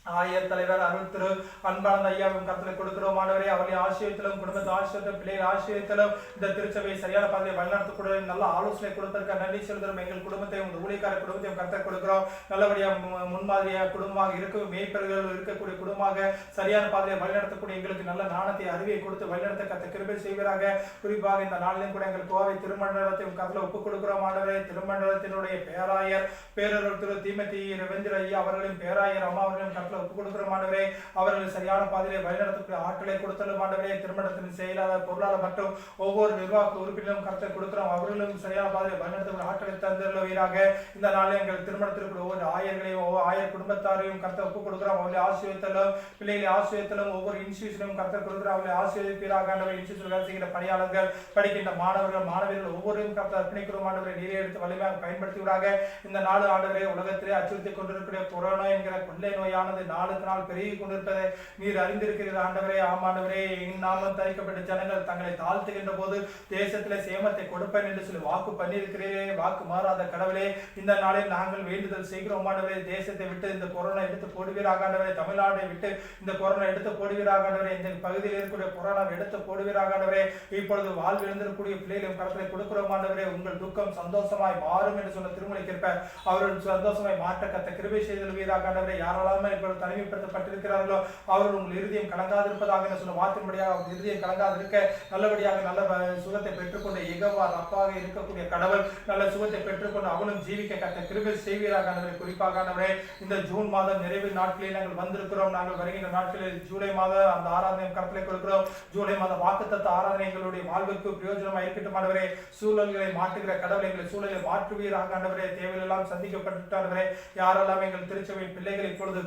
ஆயர் தலைவர் அருள் திரு அன்பானந்த ஐயாவும் கருத்துல கொடுக்கிறோம் ஆண்டவரே. அவருடைய ஆசிரியத்திலும் குடும்பத்தை ஆசிரியத்திலும் பிள்ளைகள் ஆசிரியத்திலும் இந்த திருச்சபையை சரியான பாதையை வழிநடத்தக்கூடிய நல்ல ஆலோசனை கொடுத்திருக்க நன்றி செலுத்துறோம். எங்கள் குடும்பத்தையும் இந்த ஊழியக்கார குடும்பத்தையும் கருத்தை கொடுக்கிறோம். நல்லபடியா முன்மாதிரியாக குடும்பமாக இருக்கும் மேய்ப்பர்கள் இருக்கக்கூடிய குடும்பமாக சரியான பாதையை வழிநடத்தக்கூடிய எங்களுக்கு நல்ல நாணத்தை அறிவியை கொடுத்து வழிநடத்த கத்த கிருபை செய்வராக. குறிப்பாக இந்த நாளிலும் கூட எங்கள் கோவை திருமண்டலத்தையும் கருத்துல ஒப்புக் கொடுக்கிறோம் ஆண்டவரே. திருமண்டலத்தினுடைய பேராயர் பேரருள் திரு தீமதி ரவீந்திர ஐயா அவர்களின் பேராயர் அம்மா அவர்களின் கருத்துல ஒப்புக் கொடுக்கிறோம் ஆண்டவரே. அவர்கள் சரியான பாதையை வழிநடத்தக்கூடிய ஆற்றலை கொடுத்தலும் ஆண்டவரே. திருமணத்தின் செயலாளர் பொருளாளர் மற்றும் ஒவ்வொரு நிர்வாக உறுப்பினரும் கருத்தை கொடுக்கிறோம். அவர்களும் சரியான பாதையை வழிநடத்தக்கூடிய ஆற்றலை தந்துள்ளவீராக. இந்த நாளில் எங்கள் திருமணத்திற்கு ஒவ்வொரு ஆயர்களையும் ஒவ்வொரு ஆயர் குடும்பத்தாரையும் கருத்தை ஒப்புக் கொடுக்கிறோம். அவர்களை ஆசிரியத்திலும் பிள்ளைகளை ஆசிரியத்திலும் ஒவ்வொரு இன்ஸ்டியூஷனும் கருத்தை கொடுக்கிறோம். அவர்களை ஆசிரியப்பீராக ஆண்டவரை. இன்ஸ்டியூஷன் வேலை செய்கிற பணியாளர்கள் படிக்கின்ற மாணவர்கள் மாணவர்கள் ஒவ்வொருவரும் கருத்தை அர்ப்பணிக்கிறோம் ஆண்டவரை. நீரை எடுத்து வலிமையாக பயன்படுத்துவீராக. இந்த நாடு ஆண்டவரே உலகத்திலே அச்சுறுத்திக் கொண்டிருக்கிற கொரோனா என்கிற கொள்ளை நோயானது நாளுக்கு நாள் பெருகி கொண்டிருப்பதை நீர் அறிந்திருக்கிறது ஆண்டவரே. ஆமாண்டவரே, நாமம் தரிக்கப்பட்ட ஜனங்கள் தங்களை தாழ்த்துகின்ற போது தேசத்திலே சேமத்தை கொடுப்பேன் என்று சொல்லி வாக்கு பண்ணியிருக்கிறீரே. வாக்கு மாறாத கடவுளே, இந்த நாளில் நாங்கள் வேண்டுதல் செய்கிறோம் ஆண்டவரே. தேசத்தை விட்டு இந்த கொரோனா எடுத்து போடுவீராக ஆண்டவரே. தமிழ்நாட்டை விட்டு இந்த கொரோனா எடுத்து போடுவீராக ஆண்டவரே. இந்த பகுதியில் இருக்கக்கூடிய கொரோனா எடுத்து போடுவீராக ஆண்டவரே. இப்பொழுது வாழ்வு எழுந்திருக்கக்கூடிய பிள்ளைகளும் கருத்தை கொடுக்கிறோம் ஆண்டவரே. உங்கள் துக்கம் சந்தோஷமாய் மாறும் என்று சொன்ன திருமலைக்கிருப்ப அவர்கள் சந்தோஷமாய் மாற்ற கத்த கிருபை செய்தல்வீராக ஆண்டவரே. யாரெல்லாமே இப்பொழுது தனிமைப்படுத்தப்பட்டிருக்கிறார்களோ அவர்கள் உங்கள் இருதயம் கலங்காதிருப்பதாக என்று சொன்ன வார்த்தையின்படியாக அவங்க இருதயம் கலங்காதிருக்க நல்லபடியாக நல்ல சுகத்தை பெற்றுக்கொண்ட யெகோவா ரப்பாக இருக்கக்கூடிய கடவுள் நல்ல சுகத்தை பெற்றுக்கொண்டு அவளும் ஜீவிக்க கத்த கிருபை செய்வீராக ஆண்டவரே. குறிப்பாக ஆண்டவரே, இந்த ஜூன் மாதம் நிறைவு நாட்களில் நாங்கள் வந்திருக்கிறோம். நாங்கள் வருகின்ற நாட்களில் ஜூலை மாதம் அந்த ஆராதனை கருத்திலே கொடுக்கிறோம். ஜூலை மாதம் வாக்குத்தத்த ஆராதனை எங்களுடைய வாழ்வுக்கு பிரயோஜனமாக இருக்கட்டும் ஆண்டவரே. சூழல்களை மாற்றுகிற கடவுள் எங்களை சூழலை மாற்றுவீராக ஆண்டவரே. தேவையெல்லாம் சந்திக்கப்பட்டு ஆண்டவரே. யாரெல்லாம் எங்கள் திருச்சபையின் பிள்ளைகள் இப்பொழுது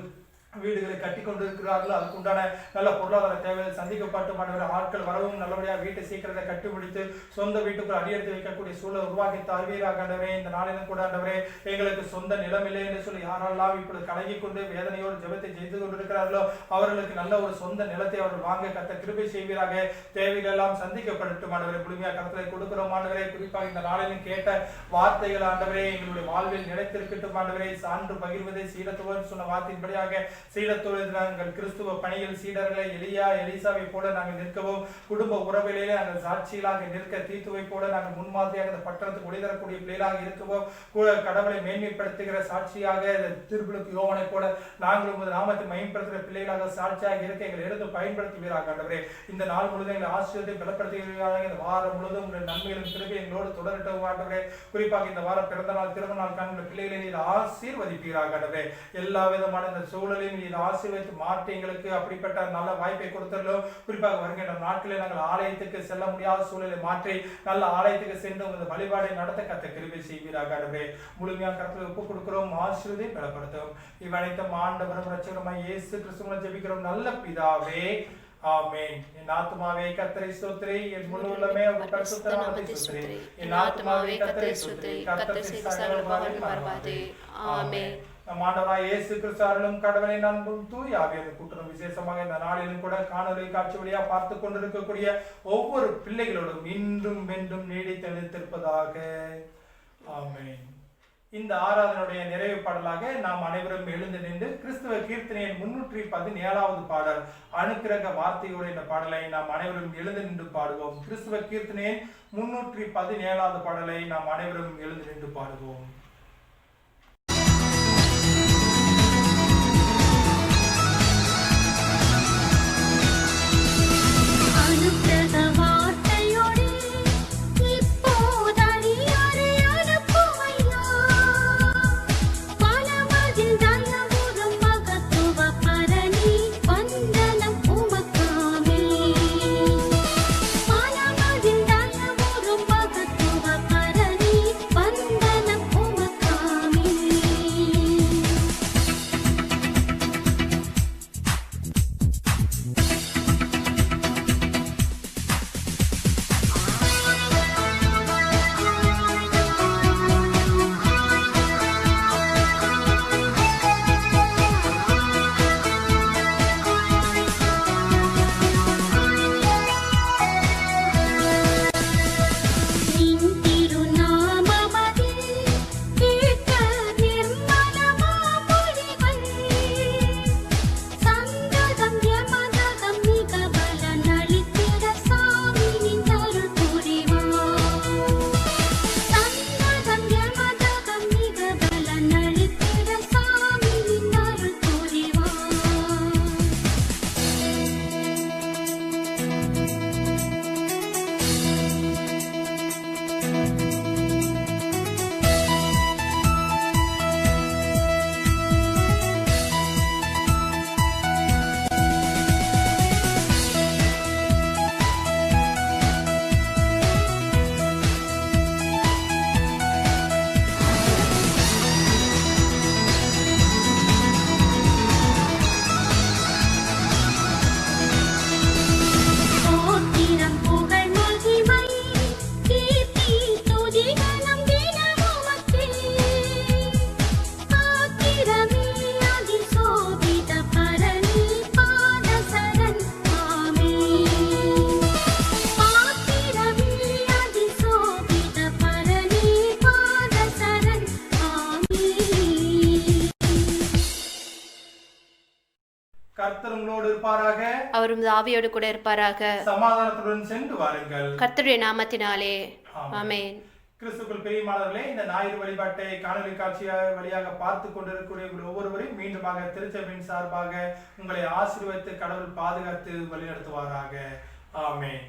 வீடுகளை கட்டி கொண்டிருக்கிறார்களோ அதுக்கு உண்டான நல்ல பொருளாதார தேவைகள் சந்திக்கப்பட்டு ஆண்டவரே. ஆட்கள் வரவும் நல்லபடியாக வீட்டை சீக்கிரத்தை கட்டி முடித்து சொந்த வீட்டுக்குள் அடியெடுத்து வைக்கக்கூடிய சூழல் உருவாக்கி தருவீராக ஆண்டவரே. இந்த நாளிலும் கூட ஆண்டவரே, எங்களுக்கு சொந்த நிலமில்லை என்று சொல்லி யாரெல்லாம் இப்பொழுது கலங்கி கொண்டு வேதனையோடு ஜெபத்தை செய்து கொண்டிருக்கிறார்களோ அவர்களுக்கு நல்ல ஒரு சொந்த நிலத்தை அவர்கள் வாங்க கத்த கிருபை செய்வீராக. தேவைகள் எல்லாம் சந்திக்கப்படட்டும் ஆண்டவரே. முழுமையாக கருத்தை கொடுக்கிறோம் ஆண்டவரே. குறிப்பாக இந்த நாளிலும் கேட்ட வார்த்தைகள் ஆண்டவரே எங்களுடைய வாழ்வில் நிலைத்திருக்கட்டும் ஆண்டவரே. சான்று பகிர்வதை சீடத்துவம் சொன்ன வார்த்தையின்படியாக சீடத்தோடு நாங்கள் கிறிஸ்துவ பணியில் சீடர்களை எலியா எலிசாவை போல நாங்கள் நிற்கவும் குடும்ப உறவிலே நாங்கள் சாட்சிகளாக நிற்க தீத்துவை போல நாங்கள் முன்மாதிரியாக இந்த பட்டணத்துக்கு ஒளிதரக்கூடிய பிள்ளைகளாக இருக்கவும் கடவுளை மேன்மைப்படுத்துகிற சாட்சியாக திருப்பிலுக்கு யோவனை போல நாங்கள் உமது நாமத்தை மேம்படுத்துகிற பிள்ளைகளாக சாட்சியாக இருக்க எங்களை எடுத்து பயன்படுத்துவீராக ஆண்டவரே. இந்த நாள் முழுவதும் எங்களை ஆசிரியத்தை பலப்படுத்துவீராக. இந்த வாரம் முழுவதும் உங்கள் நன்மைகளும் திருப்பி எங்களோடு தொடரட்டும் ஆண்டவரே. குறிப்பாக இந்த வாரம் பிறந்த நாள் திருமண நாள் காண்கிற பிள்ளைகளை நீர் ஆசீர்வதிப்பீராக ஆண்டவரே. எல்லா விதமான இந்த சூழலையும் ஆசீர்வதித்து மாற்றி எங்களுக்கு அப்படிப்பட்ட நல்ல வாய்ப்பை கொடுத்துள்ளோம். குறிப்பாக வருகின்ற நாட்களில் நாங்கள் ஆலயத்துக்கு செல்ல முடியாத சூழலை மாற்றி நல்ல ஆலயத்துக்கு சென்று உங்கள் வழிபாடை நடத்த கத்த கிருபை செய்வீராக ஆண்டவரே. முழுமையாக கருத்தில் ஒப்புக் கொடுக்கிறோம். ஆசீர்வதியை பலப்படுத்தும். இவ்வனைத்தும் ஆண்டவரும் இரட்சகருமாய் இயேசு கிறிஸ்துவின் ஜெபிக்கிறோம் நல்ல பிதாவே, ஆமென். என் ஆத்துமாவே கர்த்தரை ஸ்தோத்திரி, என் முழு உள்ளமே அவர் பரிசுத்த நாமத்தை ஸ்தோத்திரி. என் ஆத்துமாவே கர்த்தரை ஸ்தோத்திரி, கர்த்தர் செய்த சகல உபகாரங்களையும் மறவாதே. ஆமென். நம் ஆண்டவராய் இயேசு கிறிஸ்துவின் கடவுளின் அன்பும் தூய ஆவியின் கூட்டமும் விசேஷமாக இந்த நாளிலும் கூட காணொலி காட்சி வழியா பார்த்து கொண்டிருக்கக்கூடிய ஒவ்வொரு பிள்ளைகளோடும் இன்றும் வென்றும் நீடித்து நிலைத்திருப்பதாக. ஆமென். இந்த ஆராதனுடைய நிறைவு பாடலாக நாம் அனைவரும் எழுந்து நின்று கிறிஸ்துவ கீர்த்தனையின் 317வது பாடல் அனுக்கிரக வார்த்தையோடு இந்த பாடலை நாம் அனைவரும் எழுந்து நின்று பாடுவோம். கிறிஸ்துவ கீர்த்தனையின் 317வது பாடலை நாம் அனைவரும் எழுந்து நின்று பாடுவோம். உங்களோடு இருப்பாராக. அவர் உமது ஆவியோடு கூட இருப்பாராக. சமாதானத்துடன் சென்று வாருங்கள். கர்த்தருடைய நாமத்தினாலே ஆமென். கிறிஸ்துக்குள் பிரியமானவர்களே, இந்த ஞாயிறு வழிபாட்டை காணொலி காட்சியாக வழியாக பார்த்து கொண்டிருக்கக்கூடிய ஒவ்வொருவரையும் மீண்டுமாக திருச்சபையின் சார்பாக உங்களை ஆசீர்வதித்து கடவுள் பாதுகாத்து வழிநடத்துவாராக. ஆமென்.